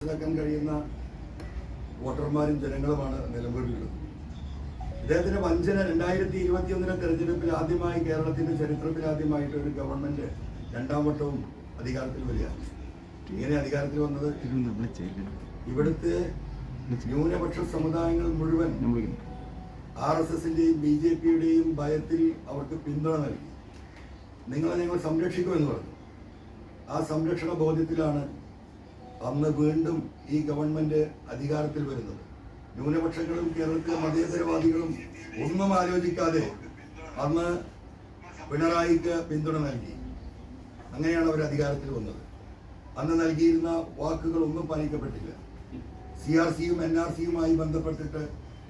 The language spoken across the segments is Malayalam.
മനസ്സിലാക്കാൻ കഴിയുന്ന വോട്ടർമാരും ജനങ്ങളുമാണ് നിലമ്പൂരിലുള്ളത്. ഇദ്ദേഹത്തിന്റെ വഞ്ചന 2021 തെരഞ്ഞെടുപ്പിൽ ആദ്യമായി കേരളത്തിന്റെ ചരിത്രത്തിൽ ആദ്യമായിട്ട് ഒരു ഗവൺമെന്റ് രണ്ടാം വട്ടവും അധികാരത്തിൽ വരികയാണ്. ഇങ്ങനെ അധികാരത്തിൽ വന്നത് ഇവിടുത്തെ ന്യൂനപക്ഷ സമുദായങ്ങൾ മുഴുവൻ RSSന്റെയും BJPയുടെയും ഭയത്തിൽ അവർക്ക് പിന്തുണ നൽകി. നിങ്ങളെ ഞങ്ങൾ സംരക്ഷിക്കുമെന്ന് പറഞ്ഞു. ആ സംരക്ഷണ ബോധ്യത്തിലാണ് അന്ന് വീണ്ടും ഈ ഗവൺമെന്റ് അധികാരത്തിൽ വരുന്നത്. ന്യൂനപക്ഷങ്ങളും കേരളത്തിലെ മതേതരവാദികളും ഒന്നും ആലോചിക്കാതെ അന്ന് പിണറായിക്ക് പിന്തുണ നൽകി. അങ്ങനെയാണ് അവർ അധികാരത്തിൽ വന്നത്. അന്ന് നൽകിയിരുന്ന വാക്കുകൾ ഒന്നും പാലിക്കപ്പെട്ടില്ല. CRCയും NRCയുമായി ബന്ധപ്പെട്ടിട്ട്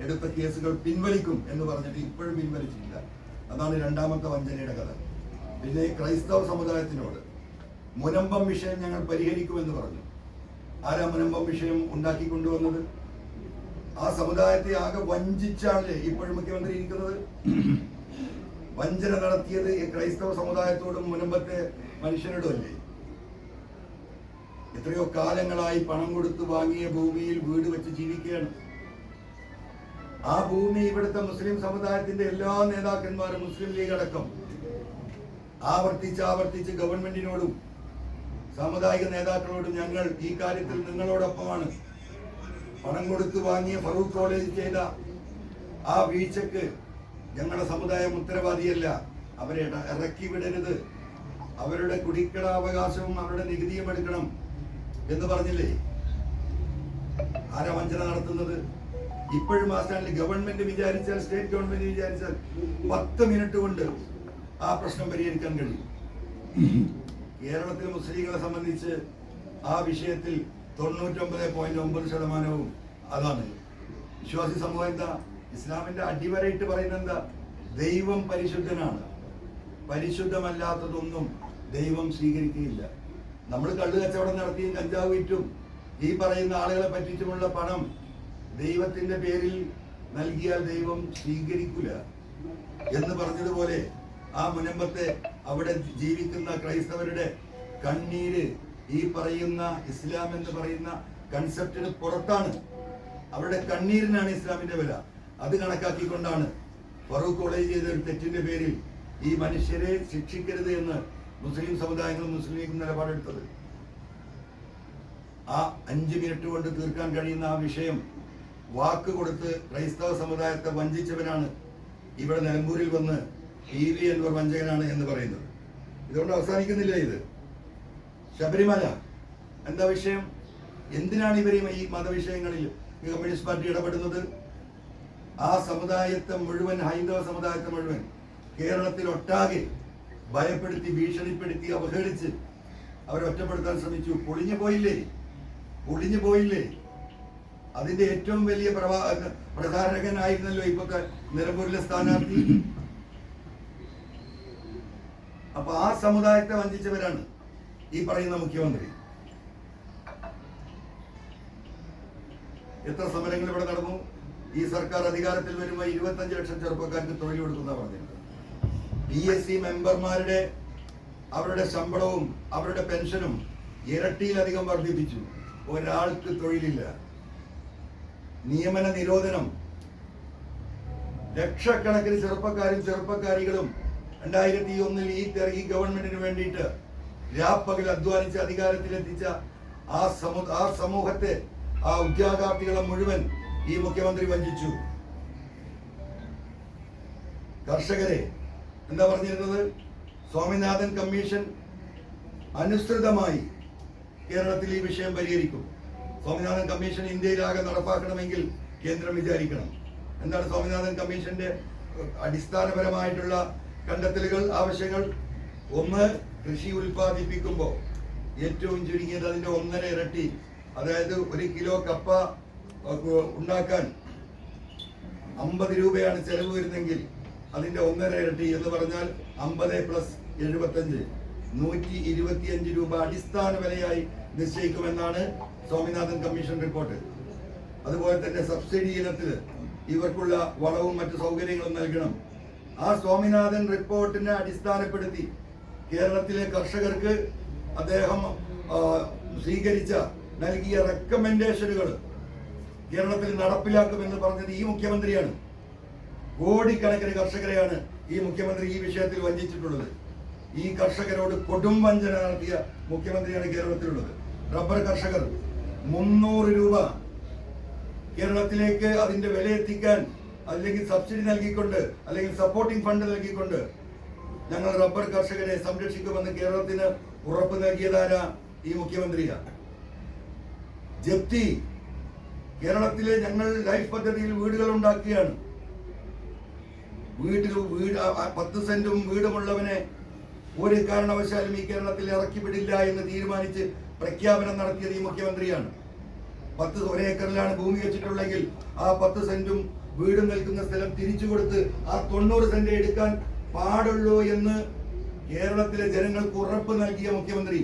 എടുത്ത കേസുകൾ പിൻവലിക്കും എന്ന് പറഞ്ഞിട്ട് ഇപ്പോഴും പിൻവലിച്ചിട്ടില്ല. അതാണ് രണ്ടാമത്തെ വഞ്ചനയുടെ കഥ. പിന്നെ ക്രൈസ്തവ സമുദായത്തിനോട് മുനമ്പം വിഷയം ഞങ്ങൾ പരിഹരിക്കുമെന്ന് പറഞ്ഞു. ആരാ മുനമ്പം വിഷയം ഉണ്ടാക്കിക്കൊണ്ടുവന്നത്? ആ സമുദായത്തെ ആകെ വഞ്ചിച്ചാണ് ഇപ്പോഴും മുഖ്യമന്ത്രി ഇരിക്കുന്നത്. വഞ്ചന നടത്തിയത് ക്രൈസ്തവ സമുദായത്തോടും മുനമ്പത്തെ മനുഷ്യരോടും അല്ലേ? എത്രയോ കാലങ്ങളായി പണം കൊടുത്ത് വാങ്ങിയ ഭൂമിയിൽ വീട് വെച്ച് ജീവിക്കുകയാണ്. ആ ഭൂമി ഇവിടുത്തെ മുസ്ലിം സമുദായത്തിന്റെ എല്ലാ നേതാക്കന്മാരും, മുസ്ലിം ലീഗ് അടക്കം, ആവർത്തിച്ച് ഗവൺമെന്റിനോടും സാമുദായിക നേതാക്കളോടും ഞങ്ങൾ ഈ കാര്യത്തിൽ നിങ്ങളോടൊപ്പമാണ്. പണം കൊടുത്ത് വാങ്ങിയ ഫറൂഖ് കോളേജ് ചെയ്ത ആ വീഴ്ചക്ക് ഞങ്ങളുടെ സമുദായം ഉത്തരവാദിയല്ല. അവരെ ഇറക്കി വിടരുത്. അവരുടെ കുടിക്കടാവകാശവും അവരുടെ നികുതിയും എടുക്കണം എന്ന് പറഞ്ഞില്ലേ? ആരാ വഞ്ചന നടത്തുന്നത്? ഇപ്പോഴും ആ സ്റ്റാൻഡിൽ ഗവൺമെന്റ് വിചാരിച്ചാൽ, സ്റ്റേറ്റ് ഗവൺമെന്റ് വിചാരിച്ചാൽ 10 മിനിറ്റ് കൊണ്ട് ആ പ്രശ്നം പരിഹരിക്കാൻ കഴിയും. കേരളത്തിലെ മുസ്ലിങ്ങളെ സംബന്ധിച്ച് ആ വിഷയത്തിൽ 99.9% അതാണ്. വിശ്വാസി സമൂഹം എന്താ? ഇസ്ലാമിന്റെ അടിവരയിട്ട് പറയുന്നത് എന്താ? ദൈവം പരിശുദ്ധനാണ്, പരിശുദ്ധമല്ലാത്തതൊന്നും ദൈവം സ്വീകരിക്കുകയില്ല. നമ്മൾ കള്ളു കച്ചവടം നടത്തിയും കഞ്ചാവ് വിറ്റും ഈ പറയുന്ന ആളുകളെ പറ്റിച്ചുമുള്ള പണം ദൈവത്തിന്റെ പേരിൽ നൽകിയാൽ ദൈവം സ്വീകരിക്കില്ല എന്ന് പറഞ്ഞതുപോലെ ആ മുനമ്പത്തെ അവിടെ ജീവിക്കുന്ന ക്രൈസ്തവരുടെ കണ്ണീര് ഈ പറയുന്ന ഇസ്ലാം എന്ന് പറയുന്ന കൺസെപ്റ്റിന് പുറത്താണ്. അവരുടെ കണ്ണീരിനാണ് ഇസ്ലാമിന്റെ വില. അത് കണക്കാക്കിക്കൊണ്ടാണ് ഫറൂഖ് കോളേജ് ചെയ്ത ഒരു തെറ്റിന്റെ പേരിൽ ഈ മനുഷ്യരെ ശിക്ഷിക്കരുത് എന്ന് മുസ്ലിം സമുദായങ്ങളും മുസ്ലിം ലീഗും നിലപാടെടുത്തത്. ആ 5 മിനിറ്റ് കൊണ്ട് തീർക്കാൻ കഴിയുന്ന ആ വിഷയം വാക്ക് കൊടുത്ത് ക്രൈസ്തവ സമുദായത്തെ വഞ്ചിച്ചവനാണ് ഇവിടെ നിലമ്പൂരിൽ വന്ന് EV അൻവർ വഞ്ചകനാണ് എന്ന് പറയുന്നത്. ഇതുകൊണ്ട് അവസാനിക്കുന്നില്ല. ഇത് ശബരിമല എന്താ വിഷയം? എന്തിനാണ് ഇവരെയും ഈ മതവിഷയങ്ങളിൽ കമ്മ്യൂണിസ്റ്റ് പാർട്ടി ഇടപെടുന്നത്? ആ സമുദായത്തെ മുഴുവൻ, ഹൈന്ദവ സമുദായത്തെ മുഴുവൻ കേരളത്തിൽ ഒട്ടാകെ ഭയപ്പെടുത്തി, ഭീഷണിപ്പെടുത്തി, അവഹേളിച്ച് അവരെ ഒറ്റപ്പെടുത്താൻ ശ്രമിച്ചു. പൊളിഞ്ഞു പോയില്ലേ? അതിന്റെ ഏറ്റവും വലിയ പ്രചാരകനായിരുന്നല്ലോ ഇപ്പോഴത്തെ നിലമ്പൂരിലെ സ്ഥാനാർത്ഥി. അപ്പൊ ആ സമുദായത്തെ വഞ്ചിച്ചവരാണ് ഈ പറയുന്ന മുഖ്യമന്ത്രി. എത്ര സമരങ്ങൾ ഇവിടെ നടന്നു? ഈ സർക്കാർ അധികാരത്തിൽ വരുമ്പോൾ 25 ലക്ഷം ചെറുപ്പക്കാർക്ക് തൊഴിൽ കൊടുക്കുന്ന പറഞ്ഞിട്ടുണ്ട്. PSC മെമ്പർമാരുടെ അവരുടെ ശമ്പളവും അവരുടെ പെൻഷനും ഇരട്ടിയിലധികം വർദ്ധിപ്പിച്ചു. ഒരാൾക്ക് തൊഴിലില്ല. നിയമന നിരോധനം. ലക്ഷക്കണക്കിന് ചെറുപ്പക്കാരും ചെറുപ്പക്കാരികളും 2001 ഈ ഗവൺമെന്റിന് വേണ്ടിയിട്ട് രാപ്പകൽ അധ്വാനിച്ച് അധികാരത്തിലെത്തിച്ച ആ സമൂഹത്തെ, ആ ഉദ്യോഗാർത്ഥികളെ മുഴുവൻ ഈ മുഖ്യമന്ത്രി വഞ്ചിച്ചു. കർഷകരെ എന്താ പറഞ്ഞിരുന്നത്? സ്വാമിനാഥൻ കമ്മീഷൻ അനുസൃതമായി കേരളത്തിൽ ഈ വിഷയം പരിഹരിക്കും. സ്വാമിനാഥൻ കമ്മീഷൻ ഇന്ത്യയിലാകെ നടപ്പാക്കണമെങ്കിൽ കേന്ദ്രം വിചാരിക്കണം. എന്താണ് സ്വാമിനാഥൻ കമ്മീഷന്റെ അടിസ്ഥാനപരമായിട്ടുള്ള കണ്ടെത്തലുകൾ, ആവശ്യങ്ങൾ? ഒന്ന്, കൃഷി ഉൽപ്പാദിപ്പിക്കുമ്പോൾ ഏറ്റവും ചുരുങ്ങിയത് അതിന്റെ 1.5 ഇരട്ടി, അതായത് 1 കിലോ കപ്പ ഉണ്ടാക്കാൻ 50 രൂപയാണ് ചെലവ് വരുന്നെങ്കിൽ അതിന്റെ 1.5 ഇരട്ടി എന്ന് പറഞ്ഞാൽ 50 + 75 125 രൂപ അടിസ്ഥാന വിലയായി നിശ്ചയിക്കുമെന്നാണ് സ്വാമിനാഥൻ കമ്മീഷൻ റിപ്പോർട്ട്. അതുപോലെ തന്നെ സബ്സിഡി ഇനത്തിൽ ഇവർക്കുള്ള വളവും മറ്റു സൗകര്യങ്ങളും നൽകണം. ആ സ്വാമിനാഥൻ റിപ്പോർട്ടിനെ അടിസ്ഥാനപ്പെടുത്തി കേരളത്തിലെ കർഷകർക്ക് അദ്ദേഹം സ്വീകരിച്ച നൽകിയ റെക്കമെൻഡേഷനുകൾ കേരളത്തിൽ നടപ്പിലാക്കുമെന്ന് പറഞ്ഞത് ഈ മുഖ്യമന്ത്രിയാണ്. കോടിക്കണക്കിന് കർഷകരെയാണ് ഈ മുഖ്യമന്ത്രി ഈ വിഷയത്തിൽ വഞ്ചിച്ചിട്ടുള്ളത്. ഈ കർഷകരോട് കൊടും വഞ്ചന നടത്തിയ മുഖ്യമന്ത്രിയാണ് കേരളത്തിലുള്ളത്. റബ്ബർ കർഷകർ 300 രൂപ കേരളത്തിലേക്ക് അതിന്റെ വില എത്തിക്കാൻ അല്ലെങ്കിൽ സബ്സിഡി നൽകിക്കൊണ്ട് അല്ലെങ്കിൽ സപ്പോർട്ടിംഗ് ഫണ്ട് നൽകിക്കൊണ്ട് ഞങ്ങൾ റബ്ബർ കർഷകരെ സംരക്ഷിക്കുമെന്ന് കേരളത്തിന് ഉറപ്പ് നൽകിയതാരാ? ഈ മുഖ്യമന്ത്രിയാണ്. ജപ്തി, കേരളത്തിലെ ഞങ്ങൾ ലൈഫ് പദ്ധതിയിൽ വീടുകൾ ഉണ്ടാക്കിയാണ്. വീട് 10 സെന്റും വീടുമുള്ളവനെ ഒരു കാരണവശാലും ഈ കേരളത്തിൽ ഇറക്കി വിടില്ല എന്ന് തീരുമാനിച്ച് പ്രഖ്യാപനം നടത്തിയത് ഈ മുഖ്യമന്ത്രിയാണ്. 1 ഏക്കറിലാണ് ഭൂമി വെച്ചിട്ടുള്ളെങ്കിൽ ആ 10 സെന്റും വീടും നിൽക്കുന്ന സ്ഥലം തിരിച്ചു കൊടുത്ത് ആ 90 സെന്റ് എടുക്കാൻ പാടുള്ളൂ എന്ന് കേരളത്തിലെ ജനങ്ങൾക്ക് ഉറപ്പ് നൽകിയ മുഖ്യമന്ത്രി.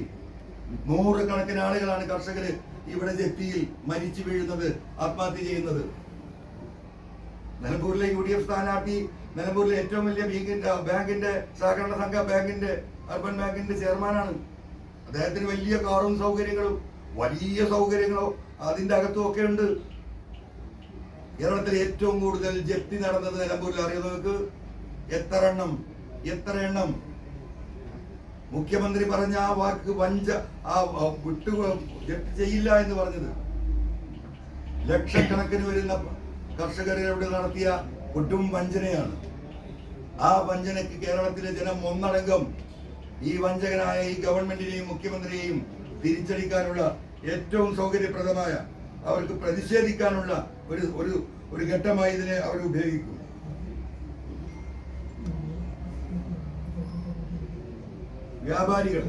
100 കണക്കിന് ആളുകളാണ് കർഷകര് ഇവിടെ ജപ്തിയിൽ മരിച്ചു വീഴുന്നത്, ആത്മഹത്യ ചെയ്യുന്നത്. നിലമ്പൂരിലെ UDF സ്ഥാനാർത്ഥി നിലമ്പൂരിലെ ഏറ്റവും വലിയ ബാങ്കിന്റെ സഹകരണ സംഘ ബാങ്കിന്റെ അർബൻ ബാങ്കിന്റെ ചെയർമാനാണ്. അദ്ദേഹത്തിന് വലിയ കാറും സൗകര്യങ്ങളും വലിയ സൗകര്യങ്ങളോ അതിന്റെ അകത്തും ഒക്കെ ഉണ്ട്. കേരളത്തിൽ ഏറ്റവും കൂടുതൽ ജപ്തി നടന്നത് നിലമ്പൂരിൽ അറിയാം നിങ്ങൾക്ക്? എത്ര എണ്ണം? മുഖ്യമന്ത്രി പറഞ്ഞ ആ വാക്ക് ജപ്തി ചെയ്യില്ല എന്ന് പറഞ്ഞത് ലക്ഷക്കണക്കിന് വരുന്ന കർഷകരോട് നടത്തിയ കൊടും വഞ്ചനയാണ്. ആ വഞ്ചനയ്ക്ക് കേരളത്തിലെ ജനം ഒന്നടങ്കം ഈ വഞ്ചകനായ ഈ ഗവൺമെന്റിനെയും മുഖ്യമന്ത്രിയെയും തിരിച്ചടിക്കാനുള്ള ഏറ്റവും സൗകര്യപ്രദമായ അവർക്ക് പ്രതിഷേധിക്കാനുള്ള ഒരു ഘട്ടമായി ഇതിനെ അവർ ഉപയോഗിക്കും. വ്യാപാരികൾ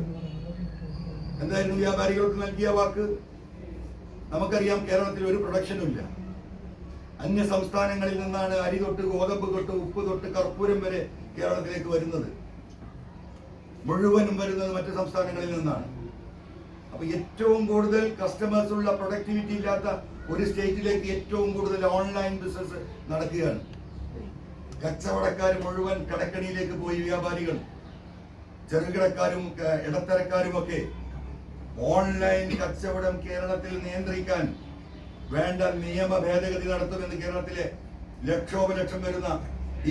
എന്തായിരുന്നു വ്യാപാരികൾക്ക് നൽകിയ വാക്ക്? നമുക്കറിയാം, കേരളത്തിൽ ഒരു പ്രൊഡക്ഷനും ഇല്ല. അന്യ സംസ്ഥാനങ്ങളിൽ നിന്നാണ് അരി തൊട്ട് ഗോതമ്പ് തൊട്ട് ഉപ്പ് തൊട്ട് കർപ്പൂരം വരെ കേരളത്തിലേക്ക് വരുന്നത്. മുഴുവനും വരുന്നത് മറ്റു സംസ്ഥാനങ്ങളിൽ നിന്നാണ്. അപ്പൊ ഏറ്റവും കൂടുതൽ കസ്റ്റമേഴ്സ് ഉള്ള പ്രൊഡക്ടിവിറ്റി ഇല്ലാത്ത ഒരു സ്റ്റേറ്റിലേക്ക് ഏറ്റവും കൂടുതൽ ഓൺലൈൻ ബിസിനസ് നടക്കുകയാണ്. കച്ചവടക്കാർ മുഴുവൻ കടക്കണിയിലേക്ക് പോയി. വ്യാപാരികൾ, ചെറുകിടക്കാരും ഇടത്തരക്കാരും ഒക്കെ ഓൺലൈൻ കച്ചവടം കേരളത്തിൽ നിയന്ത്രിക്കാൻ വേണ്ട നിയമ ഭേദഗതി നടത്തുമെന്ന് കേരളത്തിലെ ലക്ഷോപലക്ഷം വരുന്ന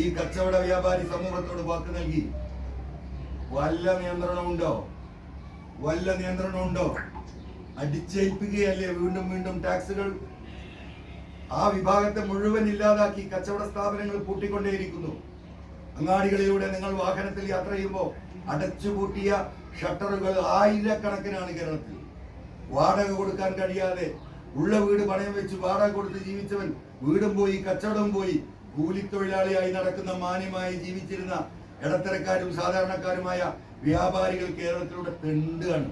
ഈ കച്ചവട വ്യാപാരി സമൂഹത്തോട് വാക്ക് നൽകി. വല്ല നിയന്ത്രണമുണ്ടോ? അടിച്ചേൽപ്പിക്കുകയല്ലേ വീണ്ടും ടാക്സുകൾ. ആ വിഭാഗത്തെ മുഴുവൻ ഇല്ലാതാക്കി കച്ചവട സ്ഥാപനങ്ങൾ പൂട്ടിക്കൊണ്ടേയിരിക്കുന്നു. അങ്ങാടികളിലൂടെ നിങ്ങൾ വാഹനത്തിൽ യാത്ര ചെയ്യുമ്പോൾ അടച്ചുപൂട്ടിയ ഷട്ടറുകൾ ആയിരക്കണക്കിനാണ് കേരളത്തിൽ. വാടക കൊടുക്കാൻ കഴിയാതെ ഉള്ള വീട് പണയം വെച്ച് വാടക കൊടുത്ത് ജീവിച്ചവൻ വീടും പോയി, കച്ചവടം പോയി, കൂലിത്തൊഴിലാളിയായി നടക്കുന്ന മാന്യമായി ജീവിച്ചിരുന്ന ഇടത്തരക്കാരും സാധാരണക്കാരുമായ വ്യാപാരികൾ കേരളത്തിലൂടെ തെണ്ടുകയാണ്.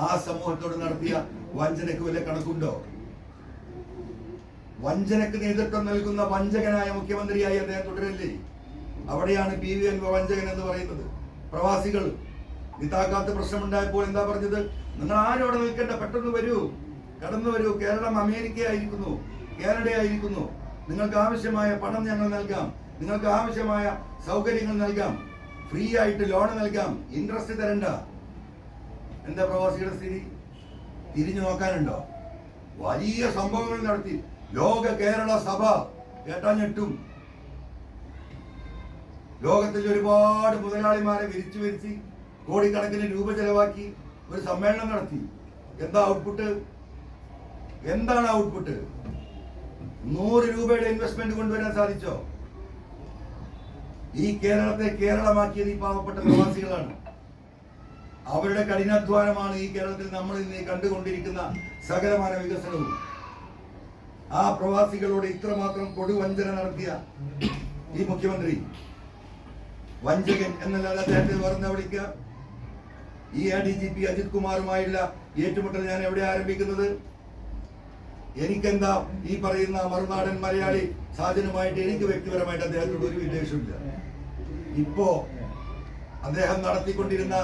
ആ സമൂഹത്തോട് നടത്തിയ വഞ്ചനക്ക് വല്ല കണക്കുണ്ടോ? വഞ്ചനക്ക് നേതൃത്വം നൽകുന്ന വഞ്ചകനായ മുഖ്യമന്ത്രിയായി അദ്ദേഹം തുടരല്ലേ? അവിടെയാണ് PVN വഞ്ചകൻ എന്ന് പറയുന്നത്. പ്രവാസികൾ ഇതാക്കാത്ത പ്രശ്നമുണ്ടായപ്പോൾ എന്താ പറഞ്ഞത്? നിങ്ങൾ ആരോടെ നിൽക്കേണ്ട, പെട്ടെന്ന് വരൂ, കടന്നു വരൂ. കേരളം അമേരിക്കയായിരിക്കുന്നു, കാനഡയായിരിക്കുന്നു. നിങ്ങൾക്ക് ആവശ്യമായ പണം ഞങ്ങൾ നൽകാം, നിങ്ങൾക്ക് ആവശ്യമായ സൗകര്യങ്ങൾ നൽകാം, ഫ്രീ ആയിട്ട് ലോൺ നൽകാം, ഇൻട്രസ്റ്റ് തരണ്ട. എന്താ പ്രവാസികളുടെ സ്ഥിതി? തിരിഞ്ഞു നോക്കാനുണ്ടോ? വലിയ സംഭവങ്ങൾ നടത്തി. ലോക കേരള സഭ കേട്ടാ ഞെട്ടും. ലോകത്തിൽ ഒരുപാട് മുതലാളിമാരെ വിരിച്ചു കോടിക്കണക്കിന് രൂപ ചെലവാക്കി ഒരു സമ്മേളനം നടത്തി. എന്താ ഔട്ട്പുട്ട്? എന്താണ് ഔട്ട്പുട്ട്? 100 രൂപയുടെ ഇൻവെസ്റ്റ്മെന്റ് കൊണ്ടുവരാൻ സാധിച്ചോ? ഈ കേരളത്തെ കേരളമാക്കിയത് ഈ പാവപ്പെട്ട പ്രവാസികളാണ്. അവരുടെ കഠിനാധ്വാനമാണ് ഈ കേരളത്തിൽ നമ്മൾ ഇന്ന് കണ്ടുകൊണ്ടിരിക്കുന്ന സകലമാന വികസനവും. ആ പ്രവാസികളോട് ഇത്രമാത്രം കൊടുവഞ്ചന നടത്തിയ ഈ മുഖ്യമന്ത്രി വഞ്ചകൻ എന്നല്ലാതെ അദ്ദേഹത്തെ പറഞ്ഞ വിളിക്കുക. ഈ ADGP അജിത് കുമാറുമായുള്ള ഏറ്റുമുട്ടൽ ഞാൻ എവിടെ ആരംഭിക്കുന്നത്? എനിക്കെന്താ ഈ പറയുന്ന മറുനാടൻ മലയാളി സാജനുമായിട്ട് എനിക്ക് വ്യക്തിപരമായിട്ട് അദ്ദേഹത്തോട് ഒരു വിദ്വേഷമില്ല. ഇപ്പോ അദ്ദേഹം നടത്തിക്കൊണ്ടിരുന്ന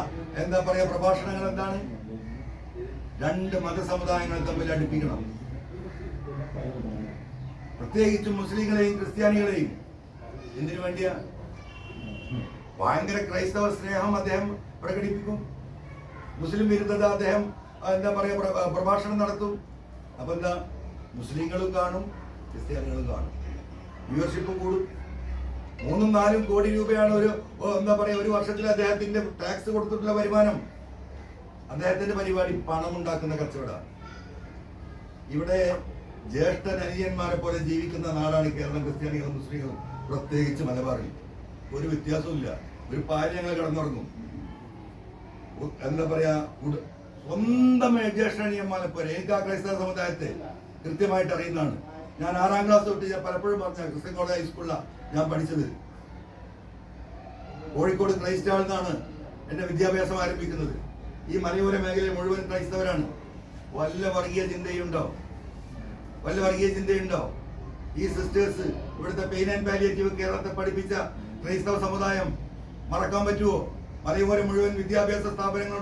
എന്താ പറയാ പ്രഭാഷണങ്ങൾ എന്താണ്? 2 മതസമുദായങ്ങൾ തമ്മിൽ അടുപ്പിക്കണം, പ്രത്യേകിച്ചും മുസ്ലിങ്ങളെയും ക്രിസ്ത്യാനികളെയും. എന്തിനു വേണ്ടിയാ? ഭയങ്കര ക്രൈസ്തവ സ്നേഹം അദ്ദേഹം പ്രകടിപ്പിക്കും, മുസ്ലിം വിരുദ്ധത അദ്ദേഹം എന്താ പറയാ പ്രഭാഷണം നടത്തും. അപ്പൊ എന്താ, മുസ്ലിങ്ങളും കാണും, ക്രിസ്ത്യാനികളും കാണും, വ്യൂവർഷിപ്പും കൂടും. 3-4 കോടി രൂപയാണ് എന്താ പറയാ ഒരു വർഷത്തിൽ അദ്ദേഹത്തിന്റെ ടാക്സ് കൊടുത്തിട്ടുള്ള വരുമാനം. അദ്ദേഹത്തിന്റെ പരിപാടി പണം ഉണ്ടാക്കുന്ന കച്ചവടമാണ്. ഇവിടെ ജ്യേഷ്ഠ അനിയന്മാരെ പോലെ ജീവിക്കുന്ന നാടാണ് കേരളം. ക്രിസ്ത്യാനികളും മുസ്ലിങ്ങളും, പ്രത്യേകിച്ച് മലബാറിൽ ഒരു വ്യത്യാസവും. ഒരു പാല് ഞങ്ങൾ കിടന്നുറങ്ങും. എന്താ പറയാ, സ്വന്തം ജ്യേഷ്ഠ അനിയന്മാരെ പോലെ. എനിക്ക് ആ ക്രൈസ്തവ സമുദായത്തെ കൃത്യമായിട്ട് അറിയുന്നതാണ്. ഞാൻ 6ാം ക്ലാസ് തൊട്ട് ഞാൻ പലപ്പോഴും പറഞ്ഞ ക്രിസ്ത്യൻ കോളേജ് ഹൈസ്കൂളിലാണ് ഞാൻ പഠിച്ചത്. കോഴിക്കോട് ക്രൈസ്റ്റ് ഹാളിൽ നിന്നാണ് എന്റെ വിദ്യാഭ്യാസം ആരംഭിക്കുന്നത്. ഈ മലയോര മേഖലയിൽ മുഴുവൻ ക്രൈസ്തവരാണ്. വല്ല വർഗീയ ചിന്തയുണ്ടോ? ഈ സിസ്റ്റേഴ്സ്, ഇവിടുത്തെ പെയിൻ ആൻഡ് പാലിയേറ്റീവ് കേരളത്തെ പഠിപ്പിച്ച ക്രൈസ്തവ സമുദായം മറക്കാൻ പറ്റുമോ? മലയോരം മുഴുവൻ വിദ്യാഭ്യാസ സ്ഥാപനങ്ങൾ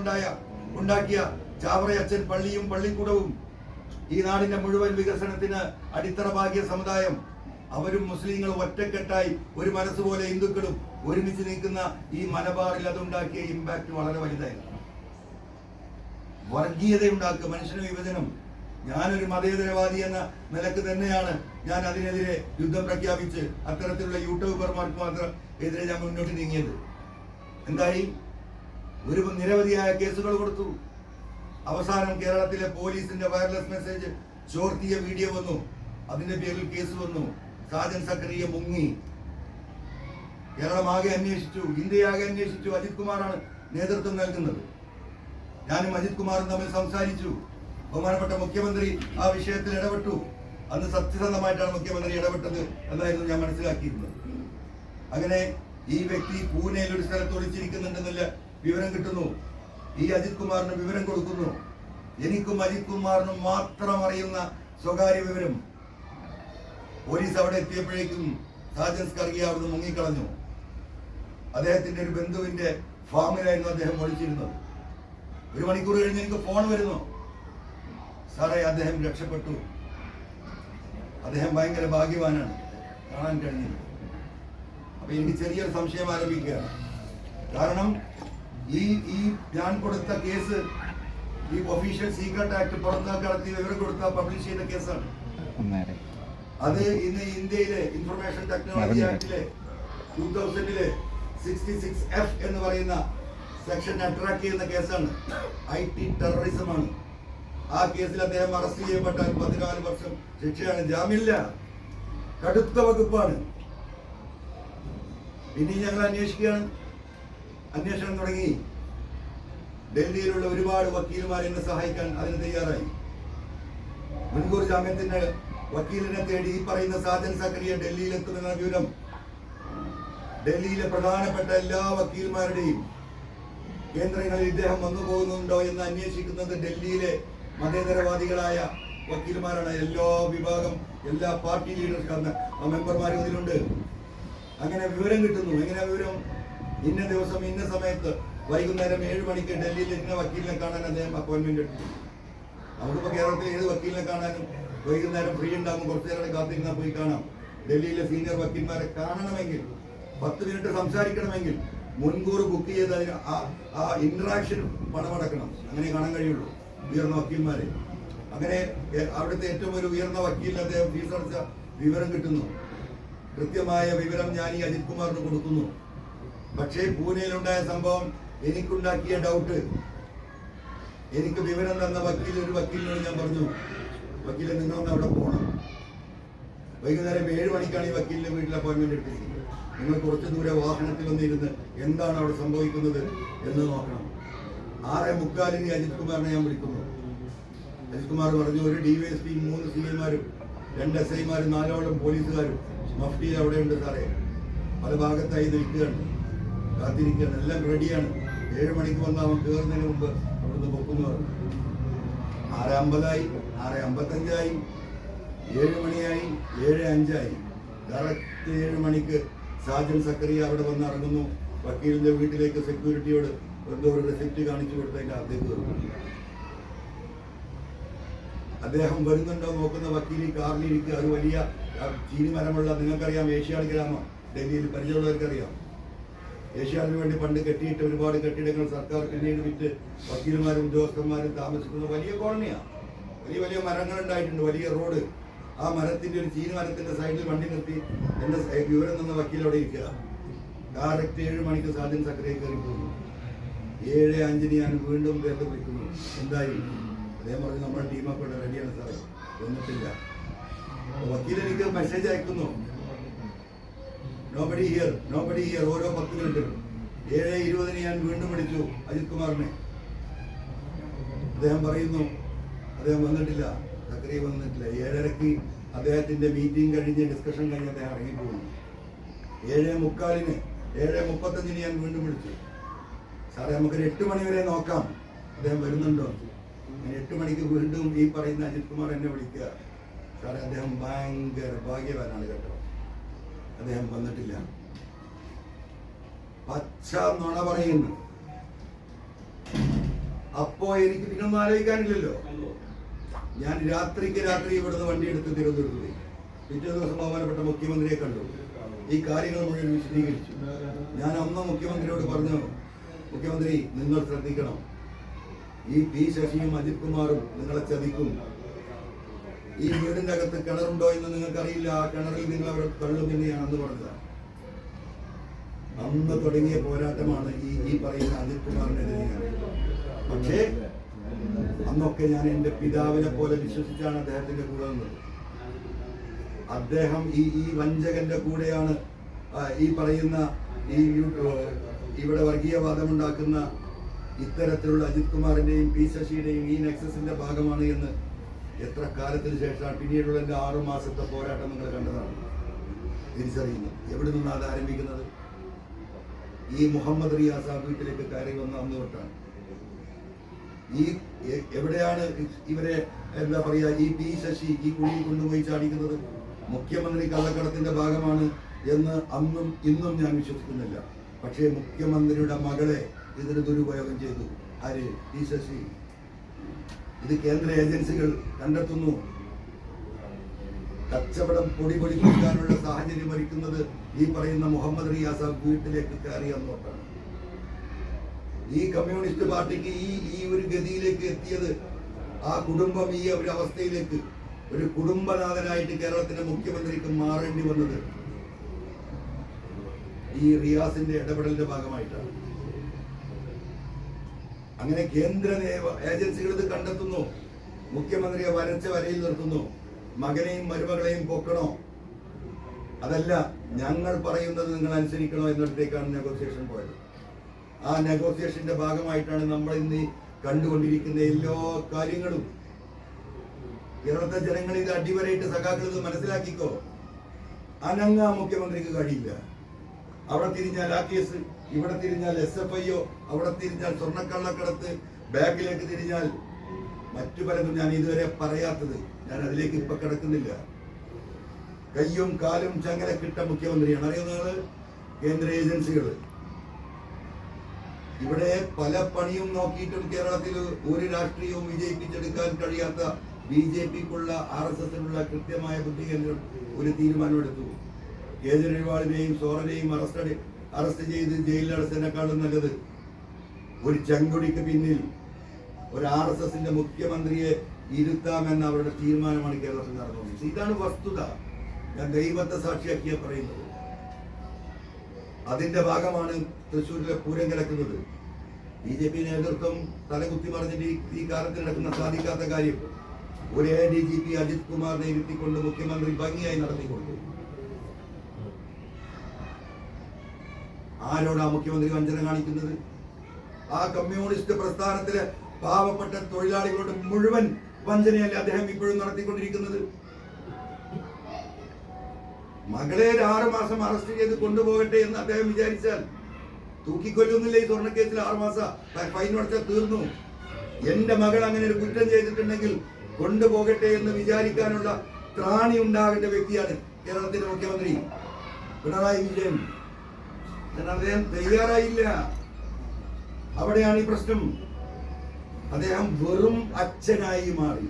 ഉണ്ടാക്കിയ ചാവറയച്ചൻ പള്ളിയും പള്ളിക്കൂടവും ഈ നാടിന്റെ മുഴുവൻ വികസനത്തിന് അടിത്തറ പാകിയ സമുദായം. അവരും മുസ്ലിങ്ങളും ഒറ്റക്കെട്ടായി ഒരു മനസ്സുപോലെ ഹിന്ദുക്കളും ഒരുമിച്ച് നിൽക്കുന്ന ഈ മലബാറിൽ അതുണ്ടാക്കിയ ഇമ്പാക്ട് വളരെ വലുതായിരുന്നു. വർഗീയത ഉണ്ടാക്കുക, മനുഷ്യന് വിഭജനം. ഞാനൊരു മതേതരവാദി എന്ന നിലക്ക് തന്നെയാണ് ഞാൻ അതിനെതിരെ യുദ്ധം പ്രഖ്യാപിച്ച് അത്തരത്തിലുള്ള യൂട്യൂബർമാർക്ക് മാത്രം എതിരെ ഞാൻ മുന്നോട്ട് നീങ്ങിയത്. എന്തായി? നിരവധിയായ കേസുകൾ കൊടുത്തു. അവസാനം കേരളത്തിലെ പോലീസിന്റെ വയർലെസ് മെസ്സേജ് ചോർത്തിയ വീഡിയോ വന്നു. അതിന്റെ പേരിൽ കേസ് വന്നു. സാജൻ സക്കറിയ മുങ്ങി. കേരളം ആകെ അന്വേഷിച്ചു, ഇന്ത്യയാകെ അന്വേഷിച്ചു. അജിത് കുമാറാണ് നേതൃത്വം നൽകുന്നത്. ഞാനും അജിത് കുമാറും തമ്മിൽ സംസാരിച്ചു. ബഹുമാനപ്പെട്ട മുഖ്യമന്ത്രി ആ വിഷയത്തിൽ ഇടപെട്ടു. അന്ന് സത്യസന്ധമായിട്ടാണ് മുഖ്യമന്ത്രി ഇടപെട്ടത് എന്നായിരുന്നു ഞാൻ മനസ്സിലാക്കിയിരുന്നത്. അങ്ങനെ ഈ വ്യക്തി പൂനെയിൽ ഒരു സ്ഥലത്ത് ഒളിച്ചിരിക്കുന്നുണ്ടെന്നുള്ള വിവരം കിട്ടുന്നു. ഈ അജിത് കുമാറിന് വിവരം കൊടുക്കുന്നു. എനിക്കും അജിത് കുമാറിനും മാത്രം അറിയുന്ന സ്വകാര്യ വിവരം. പോലീസ് അവിടെ എത്തിയപ്പോഴേക്കും സാജൻ സ്കറിയ അവിടുന്ന് മുങ്ങിക്കളഞ്ഞു. അദ്ദേഹത്തിന്റെ ഒരു ബന്ധുവിന്റെ ഫാമിലായിരുന്നു അദ്ദേഹം ഒളിച്ചിരുന്നത്. 1 മണിക്കൂർ കഴിഞ്ഞ് എനിക്ക് ഫോൺ വരുന്നു. സാറേ, അദ്ദേഹം രക്ഷപ്പെട്ടു. അദ്ദേഹം ഭയങ്കര ഭാഗ്യവാനാണ്, കാണാൻ കഴിഞ്ഞില്ല. അപ്പൊ എനിക്ക് ചെറിയൊരു സംശയം ആരംഭിക്കുകയാണ്. കാരണം ഈ ഞാൻ കൊടുത്ത കേസ് ഈ ഒഫീഷ്യൽ സീക്രട്ട് ആക്ട് പുറത്താക്കി നടത്തി വിവരം കൊടുത്ത പബ്ലിഷ് ചെയ്ത കേസാണ്. അത് ഇന്ന് ഇന്ത്യയിലെ ഇൻഫർമേഷൻ ടെക്നോളജി ആക്ടിലെ 2000-ലെ 66F എന്ന് പറയുന്ന സെക്ഷൻ അട്രാക്ട് ചെയ്യുന്ന കേസാണ്. IT ടെററിസമാണ്. ആ കേസിൽ അദ്ദേഹം അറസ്റ്റ് ചെയ്യപ്പെട്ടാൽ 14 വർഷം ശിക്ഷയാണ്, ജാമ്യമില്ല. കടുത്ത വകുപ്പാണ്. ഇനി ഞങ്ങൾ അന്വേഷിക്കുകയാണ്. അന്വേഷണം തുടങ്ങി. ഡൽഹിയിലുള്ള ഒരുപാട് വക്കീലുമാർ എന്നെ സഹായിക്കാൻ അതിന് തയ്യാറായി. മുൻകൂർ ജാമ്യത്തിന്റെ വക്കീലിനെ തേടി ഈ പറയുന്ന സാജൻ സക്കറിയ ഡൽഹിയിലെത്തുമെന്ന വിവരം ഡൽഹിയിലെ പ്രധാനപ്പെട്ട എല്ലാ വക്കീൽമാരുടെയും കേന്ദ്രങ്ങളിൽ ഇദ്ദേഹം വന്നു പോകുന്നുണ്ടോ എന്ന് അന്വേഷിക്കുന്നത് ഡൽഹിയിലെ മതേതരവാദികളായ വക്കീൽമാരാണ്. എല്ലാ വിഭാഗം, എല്ലാ പാർട്ടി ലീഡേഴ്സ് മെമ്പർമാരും ഇതിലുണ്ട്. അങ്ങനെ വിവരം കിട്ടുന്നു. എങ്ങനെ വിവരം? ഇന്ന ദിവസം ഇന്ന സമയത്ത് വൈകുന്നേരം 7 മണിക്ക് ഡൽഹിയിൽ ഇന്ന വക്കീലിനെ കാണാൻ അദ്ദേഹം അപ്പോയിന്റ്മെന്റ് എടുത്തു. നമുക്കിപ്പോൾ കേരളത്തിൽ ഏത് വക്കീലിനെ കാണാനും വൈകുന്നേരം ഫ്രീ ഉണ്ടാകും. കുറച്ചു നേരം കാത്തിരുന്നാൽ പോയി കാണാം. ഡൽഹിയിലെ സീനിയർ വക്കീൽമാരെ കാണണമെങ്കിൽ, 10 മിനിറ്റ് സംസാരിക്കണമെങ്കിൽ മുൻകൂർ ബുക്ക് ചെയ്ത് അതിന് ആ ഇന്ററാക്ഷൻ പണമടക്കണം. അങ്ങനെ കാണാൻ കഴിയുള്ളൂ ഉയർന്ന വക്കീൽമാരെ. അങ്ങനെ അവിടുത്തെ ഏറ്റവും ഒരു ഉയർന്ന വക്കീലിന് അദ്ദേഹം ഫീസ് അടച്ച വിവരം കിട്ടുന്നു. കൃത്യമായ വിവരം ഞാൻ ഈ അജിത് കുമാറിന് കൊടുക്കുന്നു. പക്ഷേ പൂനെയിലുണ്ടായ സംഭവം എനിക്കുണ്ടാക്കിയ ഡൗട്ട്. എനിക്ക് വിവരം തന്ന ഒരു വക്കീലിനോട് ഞാൻ പറഞ്ഞു, വക്കീലെ നിങ്ങളൊന്ന് അവിടെ പോകണം. വൈകുന്നേരം 7 മണിക്കാണ് ഈ വക്കീലിന്റെ വീട്ടിൽ അപ്പോയിന്റ്മെന്റ് എടുത്തിരിക്കുന്നത്. നിങ്ങൾ കുറച്ച് ദൂരെ വാഹനത്തിൽ വന്നിരുന്ന് എന്താണ് അവിടെ സംഭവിക്കുന്നത് എന്ന് നോക്കണം. 6:45 അജിത് കുമാറിനെ ഞാൻ വിളിക്കുന്നു. അജിത് കുമാർ പറഞ്ഞു, ഒരു DYSP, 3 CIമാരും 2 SIമാരും 4 പോലീസുകാരും മഫ്റ്റി അവിടെയുണ്ട് സാറേ. പല ഭാഗത്തായി നിൽക്കുകയാണ്, കാത്തിരിക്കുകയാണ്, എല്ലാം റെഡിയാണ്. 7 മണിക്ക് വന്ന് അവൻ കയറുന്നതിന് മുമ്പ് അവിടുന്ന് പൊക്കുന്നു പറഞ്ഞു. 6:50 6:55 7 മണിയായി, 7:05 കറക്റ്റ് 7 മണിക്ക് സാജൻ സക്കറിയ അവിടെ വന്ന് ഇറങ്ങുന്നു. വക്കീലിന്റെ വീട്ടിലേക്ക് സെക്യൂരിറ്റിയോട് എന്തോ ഒരു റെസിപ്റ്റ് കാണിച്ചു കൊടുത്തതിന്റെ അകത്തേക്ക് വരുന്നു. അദ്ദേഹം വരുന്നുണ്ടോ നോക്കുന്ന വക്കീൽ കാറിലിരിക്കുക. ഒരു വലിയ ചീനി മരമുള്ള, നിങ്ങൾക്കറിയാം, ഏഷ്യാഡ് ഗ്രാമം ഡൽഹിയിൽ പരിചയമുള്ളവർക്കറിയാം. ഏഷ്യാഡിന് വേണ്ടി പണ്ട് കെട്ടിയിട്ട് ഒരുപാട് കെട്ടിടങ്ങൾ സർക്കാർ പിന്നീട് വിറ്റ് വക്കീലന്മാരും ഉദ്യോഗസ്ഥന്മാരും താമസിക്കുന്ന വലിയ കോളനിയാണ്. വലിയ വലിയ മരങ്ങൾ ഉണ്ടായിട്ടുണ്ട്, വലിയ റോഡ്. ആ മരത്തിന്റെ ഒരു ചീന മരത്തിന്റെ സൈഡിൽ വണ്ടി നിർത്തി എന്റെ വിവരം തന്ന വക്കീൽ അവിടെ ഇരിക്കുക. കറക്റ്റ് 7 മണിക്ക് സാധ്യത സക്കരയിൽ കയറി പോകുന്നു. 7:05 ഞാൻ വീണ്ടും പേര് വിളിക്കുന്നു, എന്തായി? അദ്ദേഹം പറഞ്ഞു നമ്മുടെ ടീമൊക്കെ ഇവിടെ റെഡിയാണ് സാറേ, വന്നിട്ടില്ല. വക്കീൽ എനിക്ക് മെസ്സേജ് അയക്കുന്നു, നോബഡി ഹിയർ. ഓരോ 10 മിനിറ്റിലും 7:20 ഞാൻ വീണ്ടും വിളിച്ചു അജിത് കുമാറിനെ. അദ്ദേഹം പറയുന്നു അദ്ദേഹം വന്നിട്ടില്ല, സക്കരയിൽ വന്നിട്ടില്ല. 7:30 അദ്ദേഹത്തിന്റെ മീറ്റിംഗ് കഴിഞ്ഞ് ഡിസ്കഷൻ കഴിഞ്ഞ് അദ്ദേഹം ഇറങ്ങിപ്പോകുന്നു. 7:45 7:35 ഞാൻ വീണ്ടും വിളിച്ചു, സാറേ നമുക്കൊരു 8 മണി വരെ നോക്കാം, അദ്ദേഹം വരുന്നുണ്ടോ? ഞാൻ 8 മണിക്ക് വീണ്ടും ഈ പറയുന്ന അജിത് കുമാർ എന്നെ വിളിക്കുക, സാറേ അദ്ദേഹം ഭയങ്കര ഭാഗ്യവാനാണ് കേട്ടോ, അദ്ദേഹം വന്നിട്ടില്ല. പച്ച നുണ പറയുന്നു. അപ്പോ എനിക്ക് പിന്നൊന്നും ആലോചിക്കാനില്ലല്ലോ. ഞാൻ രാത്രിക്ക് രാത്രി ഇവിടുന്ന് വണ്ടി എടുത്ത് തിരുവനന്തപുരത്ത് പോയി. പിറ്റേ ദിവസം ബഹുമാനപ്പെട്ട മുഖ്യമന്ത്രിയെ കണ്ടു. ഈ കാര്യങ്ങൾ മുഴുവൻ വിശദീകരിച്ചു. ഞാൻ അന്ന് മുഖ്യമന്ത്രിയോട് പറഞ്ഞു, മുഖ്യമന്ത്രി നിങ്ങൾ ശ്രദ്ധിക്കണം, ഈ പി ശശിയും അജിത് കുമാറും നിങ്ങളെ ചതിക്കും. ഈ വീടിന്റെ അകത്ത് കിണറുണ്ടോ എന്ന് നിങ്ങൾക്കറിയില്ല, ആ കിണറിൽ നിങ്ങൾ അവരെ തള്ളുമെന്ന് ഞാൻ അന്ന് പറഞ്ഞതാണ്. അന്ന് തുടങ്ങിയ പോരാട്ടമാണ് ഈ പറയുന്ന അജിത് കുമാറിനെതിരെ. പക്ഷേ അന്നൊക്കെ ഞാൻ എൻ്റെ പിതാവിനെ പോലെ വിശ്വസിച്ചാണ് അദ്ദേഹത്തിന്റെ കൂടെ നിന്നത്. അദ്ദേഹം ഈ വഞ്ചകന്റെ കൂടെയാണ് ഈ പറയുന്ന ഇവിടെ വർഗീയവാദമുണ്ടാക്കുന്ന ഇത്തരത്തിലുള്ള അജിത് കുമാറിന്റെയും പി ശശിയുടെയും ഈ നെക്സസിന്റെ ഭാഗമാണ് എന്ന് എത്ര കാലത്തിന് ശേഷമാണ് പിന്നീടുള്ള എൻ്റെ 6 മാസത്തെ പോരാട്ടം നിങ്ങൾ കണ്ടതാണ്, തിരിച്ചറിയുന്നത്. എവിടെ നിന്നാണ് അത് ആരംഭിക്കുന്നത്? ഈ മുഹമ്മദ് റിയാസ് വീട്ടിലേക്ക് കയറി വന്ന അന്ന് തൊട്ടാണ്. ഈ എവിടെയാണ് ഇവരെ എന്താ പറയാ ഈ പി ശശി ഈ കുഴിയിൽ കൊണ്ടുപോയി ചാടിക്കുന്നത്? മുഖ്യമന്ത്രി കള്ളക്കടത്തിന്റെ ഭാഗമാണ് എന്ന് അന്നും ഇന്നും ഞാൻ വിശ്വസിക്കുന്നില്ല. പക്ഷേ മുഖ്യമന്ത്രിയുടെ മകളെ ഇതിന് ദുരുപയോഗം ചെയ്തു. ആര്? പി ശശി. ഇത് കേന്ദ്ര ഏജൻസികൾ കണ്ടെത്തുന്നു. കച്ചവടം പൊടി കൊടുക്കാനുള്ള സാഹചര്യം ഒരുക്കുന്നത് ഈ പറയുന്ന മുഹമ്മദ് റിയാസ് വീട്ടിലേക്ക് കയറി എന്നോട്ടാണ്. ഈ കമ്മ്യൂണിസ്റ്റ് പാർട്ടിക്ക് ഈ ഒരു ഗതിയിലേക്ക് എത്തിയത്, ആ കുടുംബം ഈ ഒരു അവസ്ഥയിലേക്ക് ഒരു കുടുംബനാഥനായിട്ട് കേരളത്തിന്റെ മുഖ്യമന്ത്രിക്ക് മാറേണ്ടി വന്നത് ഈ റിയാസിന്റെ ഇടപെടലിന്റെ ഭാഗമായിട്ടാണ്. അങ്ങനെ കേന്ദ്ര ഏജൻസികൾ ഇത് കണ്ടെത്തുന്നു. മുഖ്യമന്ത്രിയെ വരച്ച വരയിൽ നിർത്തുന്നു. മകനെയും മരുമകളെയും പൊക്കണോ, അതല്ല ഞങ്ങൾ പറയുന്നത് നിങ്ങൾ അനുസരിക്കണോ എന്നിടത്തേക്കാണ് നെഗോസിയേഷൻ പോയത്. ആ നെഗോസിയേഷന്റെ ഭാഗമായിട്ടാണ് നമ്മൾ ഇന്ന് കണ്ടുകൊണ്ടിരിക്കുന്ന എല്ലാ കാര്യങ്ങളും. കേരളത്തെ ജനങ്ങൾ ഇത് അടിവരയിട്ട് സഖാക്കൾ ഇത് മനസ്സിലാക്കിക്കോ. അനങ്ങാ മുഖ്യമന്ത്രിക്ക് കഴിയില്ല. അവിടെ തിരിഞ്ഞാൽ ആ കേസ്, ഇവിടെ തിരിഞ്ഞാൽ SFIO, അവിടെ തിരിഞ്ഞാൽ സ്വർണ്ണക്കള്ളക്കടത്ത്, ബാങ്കിലേക്ക് തിരിഞ്ഞാൽ മറ്റു പലതും ഞാൻ ഇതുവരെ പറയാത്തത്. ഞാൻ അതിലേക്ക് ഇപ്പൊ കിടക്കുന്നില്ല. കയ്യും കാലും ചങ്ങലക്കിട്ട മുഖ്യമന്ത്രിയാണ്. അറിയുന്നത് കേന്ദ്ര ഏജൻസികൾ. ഇവിടെ പല പണിയും നോക്കിയിട്ടും കേരളത്തിൽ ഒരു രാഷ്ട്രീയവും വിജയിപ്പിച്ചെടുക്കാൻ കഴിയാത്ത BJPക്കുള്ള RSSനുള്ള കൃത്യമായ ബുദ്ധി കേന്ദ്രം ഒരു തീരുമാനമെടുത്തു. കേജ്രിവാളിനെയും സോറനെയും അറസ്റ്റ് ചെയ്ത് ജയിലിൽ അടച്ചതിനേക്കാളും നല്ലത് ഒരു ചെങ്കൊടിക്ക് പിന്നിൽ ഒരു RSSന്റെ മുഖ്യമന്ത്രിയെ ഇരുത്താമെന്ന അവരുടെ തീരുമാനമാണ് കേരളത്തിൽ നടന്നത്. ഇതാണ് വസ്തുത. ഞാൻ ദൈവത്തെ സാക്ഷിയാക്കിയ പറയുന്നത്. അതിന്റെ ഭാഗമാണ് തൃശ്ശൂരിലെ പൂരം കിടക്കുന്നത്. BJP നേതൃത്വം തലകുത്തി മറിഞ്ഞിട്ട് ഈ കാലത്ത് നടക്കുന്ന സാധിക്കാത്ത കാര്യം ഒരു ADGP അജിത് കുമാറിനെ ഇരുത്തിക്കൊണ്ട് മുഖ്യമന്ത്രി ഭംഗിയായി നടത്തിക്കൊണ്ടു. ആരോടാ മുഖ്യമന്ത്രി വഞ്ചന കാണിക്കുന്നത്? ആ കമ്മ്യൂണിസ്റ്റ് പ്രസ്ഥാനത്തിലെ പാവപ്പെട്ട തൊഴിലാളികളുടെ മുഴുവൻ വഞ്ചനയല്ല അദ്ദേഹം ഇപ്പോഴും നടത്തിക്കൊണ്ടിരിക്കുന്നത്. മകളെ 6 മാസം അറസ്റ്റ് ചെയ്ത് കൊണ്ടുപോകട്ടെ എന്ന് അദ്ദേഹം വിചാരിച്ചാൽ തൂക്കിക്കൊല്ലുന്നില്ല. ഈ സ്വർണ്ണക്കേസിൽ 6 മാസം ഫൈൻ അടച്ചാൽ തീർന്നു. എന്റെ മകൾ അങ്ങനെ ഒരു കുറ്റം ചെയ്തിട്ടുണ്ടെങ്കിൽ കൊണ്ടുപോകട്ടെ എന്ന് വിചാരിക്കാനുള്ള ത്രാണി ഉണ്ടാകേണ്ട വ്യക്തിയാണ് കേരളത്തിന്റെ മുഖ്യമന്ത്രി പിണറായി വിജയൻ. അദ്ദേഹം തയ്യാറായില്ല. അവിടെയാണ് ഈ പ്രശ്നം. അദ്ദേഹം വെറും അച്ഛനായി മാറി.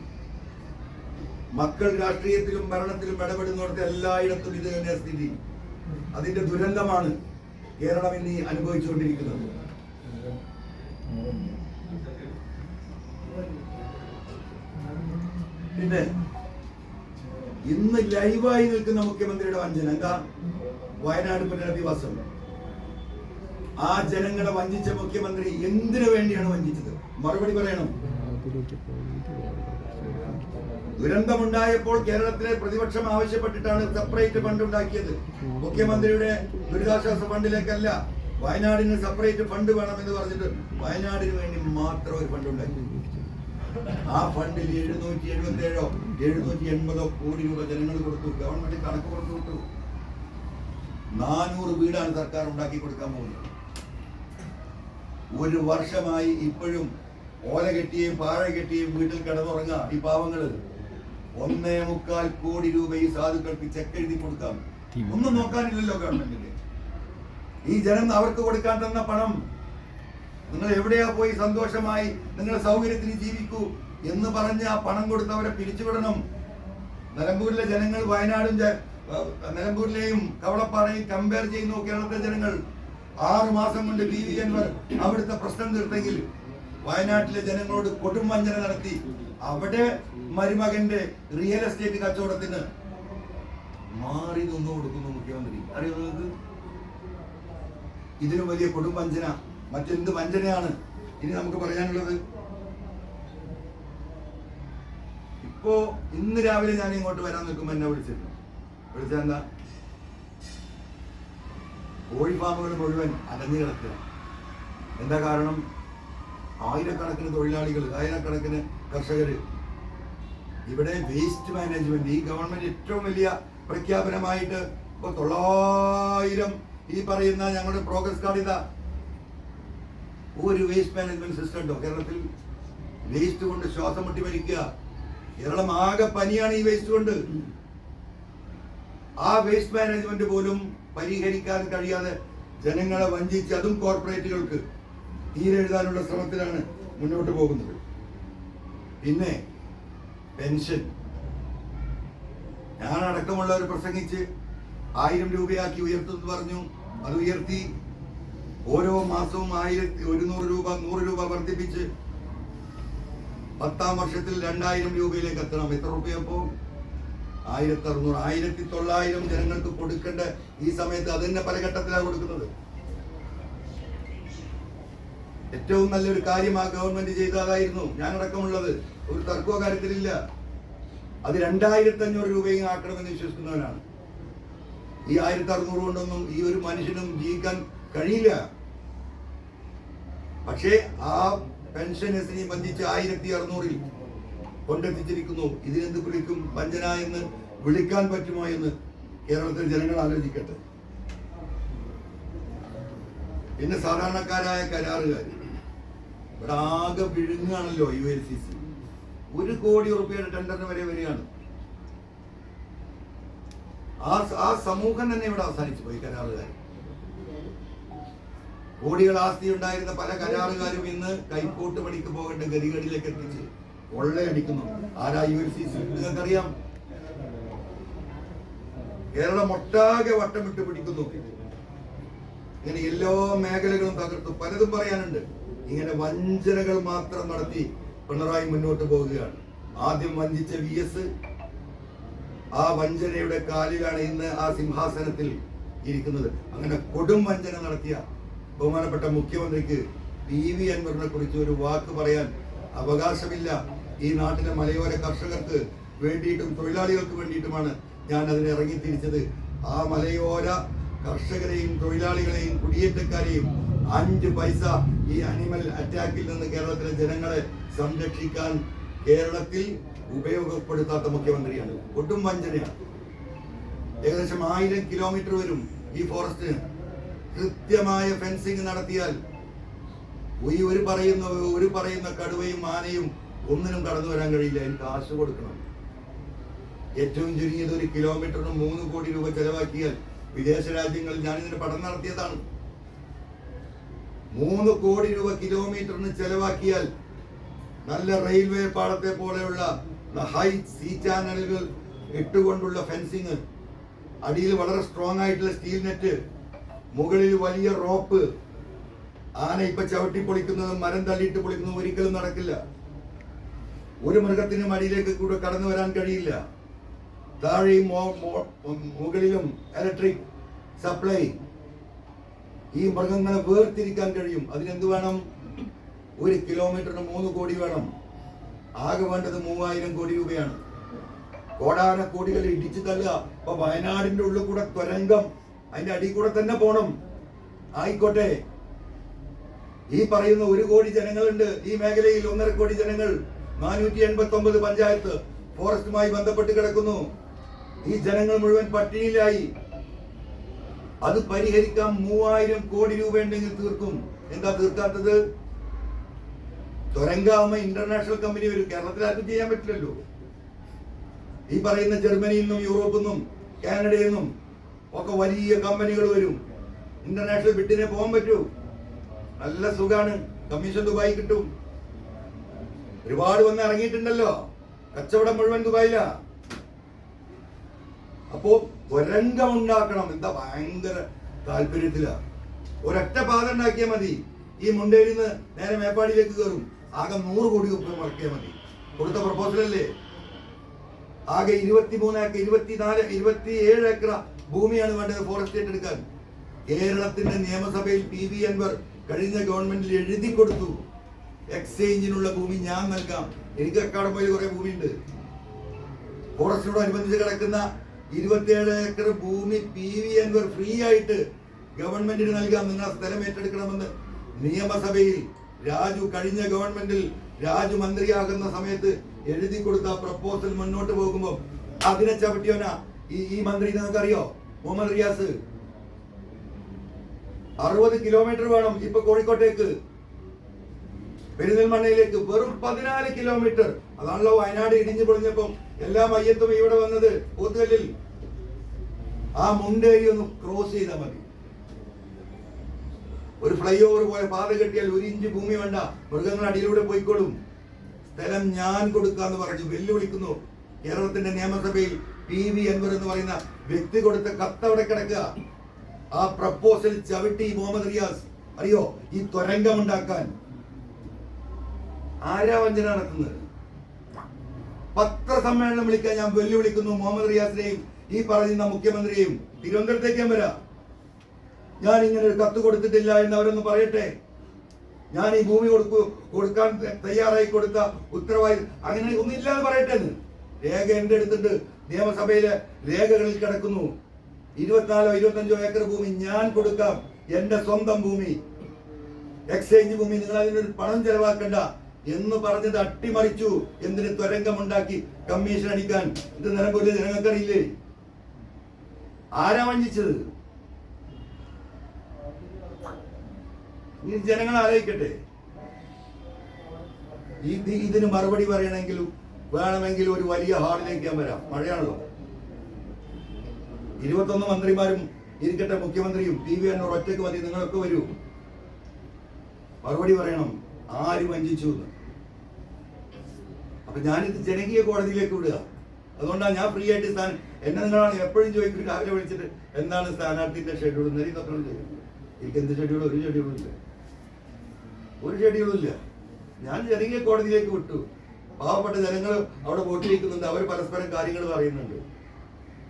മക്കൾ രാഷ്ട്രീയത്തിലും ഭരണത്തിലും ഇടപെടുന്നിടത്ത് എല്ലായിടത്തും ഇത് തന്നെ സ്ഥിതി. അതിന്റെ ദുരന്തമാണ്. കേരളം ഇന്ന് അനുഭവിച്ചുകൊണ്ടിരിക്കുന്നത്. പിന്നെ ഇന്ന് ലൈവായി നിൽക്കുന്ന മുഖ്യമന്ത്രിയുടെ വഞ്ചന എന്താ? വയനാട് പുനരധിവാസം. ആ ജനങ്ങളെ വഞ്ചിച്ച മുഖ്യമന്ത്രി എന്തിനു വേണ്ടിയാണ് വഞ്ചിച്ചത്? മറുപടി പറയണം. ദുരന്തമുണ്ടായപ്പോൾ കേരളത്തിലെ പ്രതിപക്ഷം ആവശ്യപ്പെട്ടിട്ടാണ് സെപ്പറേറ്റ് ഫണ്ട് ഉണ്ടാക്കിയത്. മുഖ്യമന്ത്രിയുടെ ദുരിതാശ്വാസ ഫണ്ടിലേക്കല്ല, വയനാടിന് സെപ്പറേറ്റ് ഫണ്ട് വേണമെന്ന് പറഞ്ഞിട്ട് വയനാടിന് വേണ്ടി മാത്രം ഒരു ഫണ്ട് ഉണ്ടാക്കി. ആ ഫണ്ടിൽ 777 780 കോടി രൂപ ജനങ്ങൾ കൊടുത്തു. ഗവൺമെന്റ് കണക്ക് കൊടുത്തു വിട്ടു. 400 വീടാണ് സർക്കാർ ഉണ്ടാക്കി കൊടുക്കാൻ പോകുന്നത്. ഒരു വർഷമായി ഇപ്പോഴും ഓല കെട്ടിയും പാഴ കെട്ടിയും വീട്ടിൽ കിടന്നുറങ്ങുക ഈ പാവങ്ങള്. 1.25 കോടി രൂപ ഈ സാധുക്കൾക്ക് ചെക്ക് എഴുതി കൊടുക്കാം. ഒന്നും നോക്കാനില്ലല്ലോ ഗവൺമെന്റിന്. ഈ ജനം അവർക്ക് കൊടുക്കാൻ തന്ന പണം നിങ്ങൾ എവിടെയാ പോയി സന്തോഷമായി നിങ്ങളുടെ സൗകര്യത്തിന് ജീവിക്കൂ എന്ന് പറഞ്ഞ് ആ പണം കൊടുത്തവരെ പിരിച്ചുവിടണം. നിലമ്പൂരിലെ ജനങ്ങൾ വയനാടും നിലമ്പൂരിലെയും കവളപ്പാറയും കമ്പയർ ചെയ്യുന്നു. കേരളത്തിലെ ജനങ്ങൾ 6 മാസം കൊണ്ട് PV അൻവർ അവിടുത്തെ പ്രശ്നം തീർത്തെങ്കിൽ വയനാട്ടിലെ ജനങ്ങളോട് കൊടും വഞ്ചന നടത്തി. അവിടെ മരുമകന്റെ റിയൽ എസ്റ്റേറ്റ് കച്ചവടത്തിന് മാറി നിന്ന് കൊടുക്കുന്നു മുഖ്യമന്ത്രി. അറിയോ നിങ്ങൾക്ക്? ഇതിനും വലിയ കൊടും വഞ്ചന മറ്റെന്ത് വഞ്ചനയാണ് ഇനി നമുക്ക് പറയാനുള്ളത്? ഇപ്പോ ഇന്ന് രാവിലെ ഞാൻ ഇങ്ങോട്ട് വരാൻ നിൽക്കുമ്പോൾ എന്നെ വിളിച്ചെന്താ? കോഴി ഫാമുകൾ മുഴുവൻ അടഞ്ഞു കിടക്കുക. എന്താ കാരണം? ആയിരക്കണക്കിന് തൊഴിലാളികൾ, ആയിരക്കണക്കിന് കർഷകർ. ഇവിടെ വേസ്റ്റ് മാനേജ്മെന്റ് ഈ ഗവൺമെന്റ് ഏറ്റവും വലിയ പ്രഖ്യാപനമായിട്ട് ഇപ്പൊ 900 ഈ പറയുന്ന ഞങ്ങളുടെ പ്രോഗ്രസ് കാർഡ് ഇതാ. ഒരു വേസ്റ്റ് മാനേജ്മെന്റ് സിസ്റ്റം ഉണ്ടോ കേരളത്തിൽ? വേസ്റ്റ് കൊണ്ട് ശ്വാസം മുട്ടി മരിക്കുക. കേരളം ആകെ പനിയാണ് ഈ വേസ്റ്റ് കൊണ്ട്. ആ വേസ്റ്റ് മാനേജ്മെന്റ് പോലും പരിഹരിക്കാൻ കഴിയാതെ ജനങ്ങളെ വഞ്ചിച്ച് അതും കോർപ്പറേറ്റുകൾക്ക് തീരെഴുതാനുള്ള ശ്രമത്തിലാണ് മുന്നോട്ട് പോകുന്നത്. പിന്നെ പെൻഷൻ ഞാൻ അടക്കമുള്ളവർ പ്രസംഗിച്ച് 1000 രൂപയാക്കി ഉയർത്തുമെന്ന് പറഞ്ഞു. അത് ഉയർത്തി. ഓരോ മാസവും 1100 രൂപ 100 രൂപ വർദ്ധിപ്പിച്ച് 10ാം വർഷത്തിൽ 2000 രൂപയിലേക്ക് എത്തണം. എത്ര രൂപയപ്പോ? 1600. 1900 ജനങ്ങൾക്ക് കൊടുക്കേണ്ട ഈ സമയത്ത് അത് തന്നെ പല ഘട്ടത്തിലാണ് കൊടുക്കുന്നത്. ഏറ്റവും നല്ലൊരു കാര്യം ആ ഗവൺമെന്റ് ചെയ്തതായിരുന്നു. ഞാനടക്കമുള്ളത് ഒരു തർക്കോ കാര്യത്തിലില്ല. അത് 2500 രൂപയും ആക്കണമെന്ന് വിശ്വസിക്കുന്നവനാണ്. ഈ 1600 കൊണ്ടൊന്നും ഈ ഒരു മനുഷ്യനും ജീവിക്കാൻ കഴിയില്ല. പക്ഷേ ആ പെൻഷൻ എസിനെ ബന്ധിച്ച് 1600 കൊണ്ടെത്തിച്ചിരിക്കുന്നു. ഇതിനെന്ത് വിളിക്കും? വഞ്ചന എന്ന് വിളിക്കാൻ പറ്റുമോ എന്ന് കേരളത്തിലെ ജനങ്ങൾ ആലോചിക്കട്ടെ. പിന്നെ സാധാരണക്കാരായ കരാറുകാർ ഇവിടെ ആകെ വിഴുങ്ങാണല്ലോ. ULCC 1 കോടി രൂപയുടെ ടെൻഡറിന് വരെ വരികയാണ്. ആ സമൂഹം തന്നെ ഇവിടെ അവസാനിച്ചു പോയി. കരാറുകാർ കോടികൾ ആസ്തി ഉണ്ടായിരുന്ന പല കരാറുകാരും ഇന്ന് കൈക്കോട്ട് പണിക്ക് പോകേണ്ട ഗതികളിലേക്ക് എത്തിച്ച് കൊള്ളയടിക്കുന്നു. ആരാ? ULCC. നിങ്ങൾക്കറിയാം. കേരളം ഒട്ടാകെ വട്ടം വിട്ട് പിടിക്കുന്നു. ഇങ്ങനെ എല്ലാ മേഖലകളും തകർത്തു. പലതും പറയാനുണ്ട്. ഇങ്ങനെ വഞ്ചനകൾ മാത്രം നടത്തി പിണറായി മുന്നോട്ട് പോവുകയാണ്. ആദ്യം വഞ്ചിച്ച VS ആ വഞ്ചനയുടെ കാലിലാണ് ഇന്ന് ആ സിംഹാസനത്തിൽ ഇരിക്കുന്നത്. അങ്ങനെ കൊടും വഞ്ചന നടത്തിയ ബഹുമാനപ്പെട്ട മുഖ്യമന്ത്രിക്ക് PV അൻവറിനെ കുറിച്ച് ഒരു വാക്ക് പറയാൻ അവകാശമില്ല. ഈ നാട്ടിലെ മലയോര കർഷകർക്ക് വേണ്ടിയിട്ടും തൊഴിലാളികൾക്ക് വേണ്ടിയിട്ടുമാണ് ഞാൻ അതിനെ ഇറങ്ങിത്തിരിച്ചത്. ആ മലയോര കർഷകരെയും തൊഴിലാളികളെയും കുടിയേറ്റക്കാരെയും 5 പൈസ ഈ അനിമൽ അറ്റാക്കിൽ നിന്ന് കേരളത്തിലെ ജനങ്ങളെ സംരക്ഷിക്കാൻ കേരളത്തിൽ ഉപയോഗപ്പെടുത്താത്ത മുഖ്യമന്ത്രിയാണ്. ഒട്ടും വഞ്ചനയാണ്. ഏകദേശം 1000 കിലോമീറ്റർ വരും ഈ ഫോറസ്റ്റിന്. കൃത്യമായ ഫെൻസിങ് നടത്തിയാൽ ഒരു പറയുന്ന കടുവയും ആനയും ഒന്നിനും കടന്നു വരാൻ കഴിയില്ല. അതിന് കാശ് കൊടുക്കണം. ഏറ്റവും ചുരുങ്ങിയത് 1 കിലോമീറ്ററിന് 3 കോടി രൂപ ചെലവാക്കിയാൽ വിദേശ രാജ്യങ്ങളിൽ ഞാനിതിന് പഠനം നടത്തിയതാണ്. 3 കോടി രൂപ കിലോമീറ്ററിന് ചെലവാക്കിയാൽ നല്ല റെയിൽവേ പാളത്തെ പോലെയുള്ള ഹൈ സീ ചാനലുകൾ ഇട്ടുകൊണ്ടുള്ള ഫെൻസിങ്, അടിയിൽ വളരെ സ്ട്രോങ് ആയിട്ടുള്ള സ്റ്റീൽ നെറ്റ്, മുകളിൽ വലിയ റോപ്പ്. ആന ഇപ്പൊ ചവിട്ടി പൊളിക്കുന്നതും മരം തള്ളിയിട്ട് പൊളിക്കുന്നതും ഒരിക്കലും നടക്കില്ല. ഒരു മൃഗത്തിനും അടിയിലേക്ക് കൂടെ കടന്നു വരാൻ കഴിയില്ല. താഴെയും മുകളിലും ഇലക്ട്രിക് സപ്ലൈ. ഈ മൃഗങ്ങളെ വേർതിരിക്കാൻ കഴിയും. അതിനെന്ത് വേണം? 1 കിലോമീറ്ററിന് 3 കോടി വേണം. ആകെ വേണ്ടത് 3000 കോടി രൂപയാണ്. കോടാന കോടികൾ ഇടിച്ചു തള്ളുക. അപ്പൊ വയനാടിന്റെ ഉള്ളിൽ കൂടെ തുരങ്കം, അതിന്റെ അടിയിൽ കൂടെ തന്നെ പോണം. ആയിക്കോട്ടെ, ഈ പറയുന്ന 1 കോടി ജനങ്ങളുണ്ട് ഈ മേഖലയിൽ. 1.5 കോടി ജനങ്ങൾ, 489 പഞ്ചായത്ത് ഫോറസ്റ്റുമായി ബന്ധപ്പെട്ട് കിടക്കുന്നു. ഈ ജനങ്ങൾ മുഴുവൻ പട്ടിണിയിലായി. അത് പരിഹരിക്കാൻ 3000 കോടി രൂപ ഉണ്ടെങ്കിൽ തീർക്കും. എന്താ തീർക്കാത്തത്? തുരങ്കാവുമ്പോ ഇന്റർനാഷണൽ കമ്പനി വരും. കേരളത്തിൽ ആർക്കും ചെയ്യാൻ പറ്റില്ലല്ലോ. ഈ പറയുന്ന ജർമ്മനിയിൽ നിന്നും യൂറോപ്പിൽ നിന്നും കാനഡയിൽ നിന്നും ഒക്കെ വലിയ കമ്പനികൾ വരും. ഇന്റർനാഷണൽ ബിഡിനെ പോകാൻ പറ്റൂ. നല്ല സുഖാണ്. കമ്മീഷൻ ദുബായി കിട്ടും. ഒരുപാട് വന്ന് ഇറങ്ങിയിട്ടുണ്ടല്ലോ. കച്ചവടം മുഴുവൻ ദുബായിലാ. അപ്പോ തുരങ്കം ഉണ്ടാക്കണം. എന്താ ഭയങ്കര താല്പര്യത്തിലാ. ഒരൊറ്റ പാത ഉണ്ടാക്കിയാൽ മതി. ഈ മുണ്ടേരിയിൽ നിന്ന് നേരെ മേപ്പാടിയിലേക്ക് കയറും. ആകെ 100 കോടി രൂപ മുടക്കിയാൽ മതി. കൊടുത്ത പ്രപ്പോസൽ അല്ലേ? ആകെ 23 ഏക്കർ, 24, 27 ഏക്കർ ഭൂമിയാണ് വേണ്ടത് ഫോറസ്റ്റ് എടുക്കാൻ. കേരളത്തിന്റെ നിയമസഭയിൽ PV അൻവർ കഴിഞ്ഞ ഗവൺമെന്റിൽ എഴുതി കൊടുത്തു, എക്സ്ചേഞ്ചിനുള്ള ഭൂമി ഞാൻ നൽകാം. എനിക്ക് അക്കാഡമിയിൽ കുറെ ഭൂമിയുണ്ട്. ഫോറസ്റ്റിനോടനുബന്ധിച്ച് കിടക്കുന്ന 27 ഏക്കർ ഭൂമി PV അൻവർ ഫ്രീ ആയിട്ട് ഗവൺമെന്റിന് നൽകാം. നിങ്ങൾ സ്ഥലം ഏറ്റെടുക്കണമെന്ന് നിയമസഭയിൽ രാജു കഴിഞ്ഞ ഗവൺമെന്റിൽ രാജു മന്ത്രിയാകുന്ന സമയത്ത് എഴുതി കൊടുത്ത പ്രപ്പോസൽ മുന്നോട്ട് പോകുമ്പോൾ അതിനെ ചവിട്ടിയോനാ ഈ മന്ത്രി. നിങ്ങൾക്കറിയോ? മുഹമ്മദ് റിയാസ്. 60 കിലോമീറ്റർ വേണം ഇപ്പൊ കോഴിക്കോട്ടേക്ക്, പെരിന്തൽമണ്ണയിലേക്ക് വെറും 14 കിലോമീറ്റർ. അതാണല്ലോ വയനാട് ഇടിഞ്ഞു പൊളിഞ്ഞപ്പം എല്ലാ മയ്യത്തും ഇവിടെ വന്നത് പോത്തുകല്ലിൽ. ആ മുണ്ടേരി ഒന്ന് ക്രോസ് ചെയ്താൽ മതി. ഒരു ഫ്ലൈ ഓവർ പോലെ പാത കെട്ടിയാൽ 1 ഇഞ്ച് ഭൂമി വേണ്ട. മൃഗങ്ങൾ അടിയിലൂടെ പോയിക്കോളും. സ്ഥലം ഞാൻ കൊടുക്കാന്ന് പറഞ്ഞു വെല്ലുവിളിക്കുന്നു. കേരളത്തിന്റെ നിയമസഭയിൽ PV അൻവർ എന്ന് പറയുന്ന വ്യക്തി കൊടുത്ത കത്തവിടെ കിടക്കുക. ആ പ്രപ്പോസൽ ചവിട്ടി മുഹമ്മദ് റിയാസ്. അറിയോ ഈ തുരങ്കമുണ്ടാക്കാൻ ആരാ വഞ്ചന നടത്തുന്നത്? പത്രസമ്മേളനം വിളിക്കാൻ ഞാൻ വെല്ലുവിളിക്കുന്നു മുഹമ്മദ് റിയാസിനെയും ഈ പറയുന്ന മുഖ്യമന്ത്രിയെയും. തിരുവനന്തപുരത്തേക്ക് ഞാൻ വരാം. ഞാൻ ഇങ്ങനെ ഒരു കത്ത് കൊടുത്തിട്ടില്ല എന്ന് അവരൊന്ന് പറയട്ടെ. ഞാൻ ഈ ഭൂമി കൊടുക്കാൻ തയ്യാറായി കൊടുത്ത ഉത്തരവാദി അങ്ങനെ ഒന്നില്ലാന്ന് പറയട്ടെ എന്ന്. രേഖ എന്റെ അടുത്തുണ്ട്. നിയമസഭയിലെ രേഖകളിൽ കിടക്കുന്നു. 24 25 ഏക്കർ ഭൂമി ഞാൻ കൊടുക്കാം. എന്റെ സ്വന്തം ഭൂമി, എക്സ്ചേഞ്ച് ഭൂമി. നിങ്ങൾ അതിനൊരു പണം ചെലവാക്കണ്ട എന്ന് പറഞ്ഞത് അട്ടിമറിച്ചു. എന്തിന്? തുരങ്കമുണ്ടാക്കി കമ്മീഷൻ അടിക്കാൻ. ഇത് നിലമ്പൂരിലെ ജനങ്ങൾക്കറിയില്ലേ? ആരാ വഞ്ചിച്ചത്? ഈ ജനങ്ങൾ ആലോചിക്കട്ടെ. ഇതിന് മറുപടി പറയണമെങ്കിലും വേണമെങ്കിൽ ഒരു വലിയ ഹാളിലേക്ക് ഞാൻ വരാം. മഴയാണല്ലോ. 21 മന്ത്രിമാരും ഇരിക്കട്ടെ, മുഖ്യമന്ത്രിയും PV അൻവർ ഒറ്റയ്ക്ക് മതി. നിങ്ങളൊക്കെ വരൂ, മറുപടി പറയണം ആര് വഞ്ചിച്ചു എന്ന്. അപ്പൊ ഞാനിത് ജനകീയ കോടതിയിലേക്ക് വിടുക. അതുകൊണ്ടാണ് ഞാൻ ഫ്രീ ആയിട്ട് എന്നെ നിങ്ങളാണ് എപ്പോഴും ചോദിക്കും. രാവിലെ വിളിച്ചിട്ട് എന്താണ് സ്ഥാനാർത്ഥിന്റെ ഷെഡ്യൂൾ? നേരി തത്രം ചെയ്യും. എനിക്ക് എന്ത് ഷെഡ്യൂൾ? ഒരു ഷെഡ്യൂളും ഇല്ല. ഒരു ഷെഡ്യൂളും ഇല്ല. ഞാൻ ജനകീയ കോടതിയിലേക്ക് വിട്ടു. പാവപ്പെട്ട ജനങ്ങൾ അവിടെ വോട്ട് ചെയ്യിക്കുന്നുണ്ട്. അവർ പരസ്പരം കാര്യങ്ങൾ പറയുന്നുണ്ട്.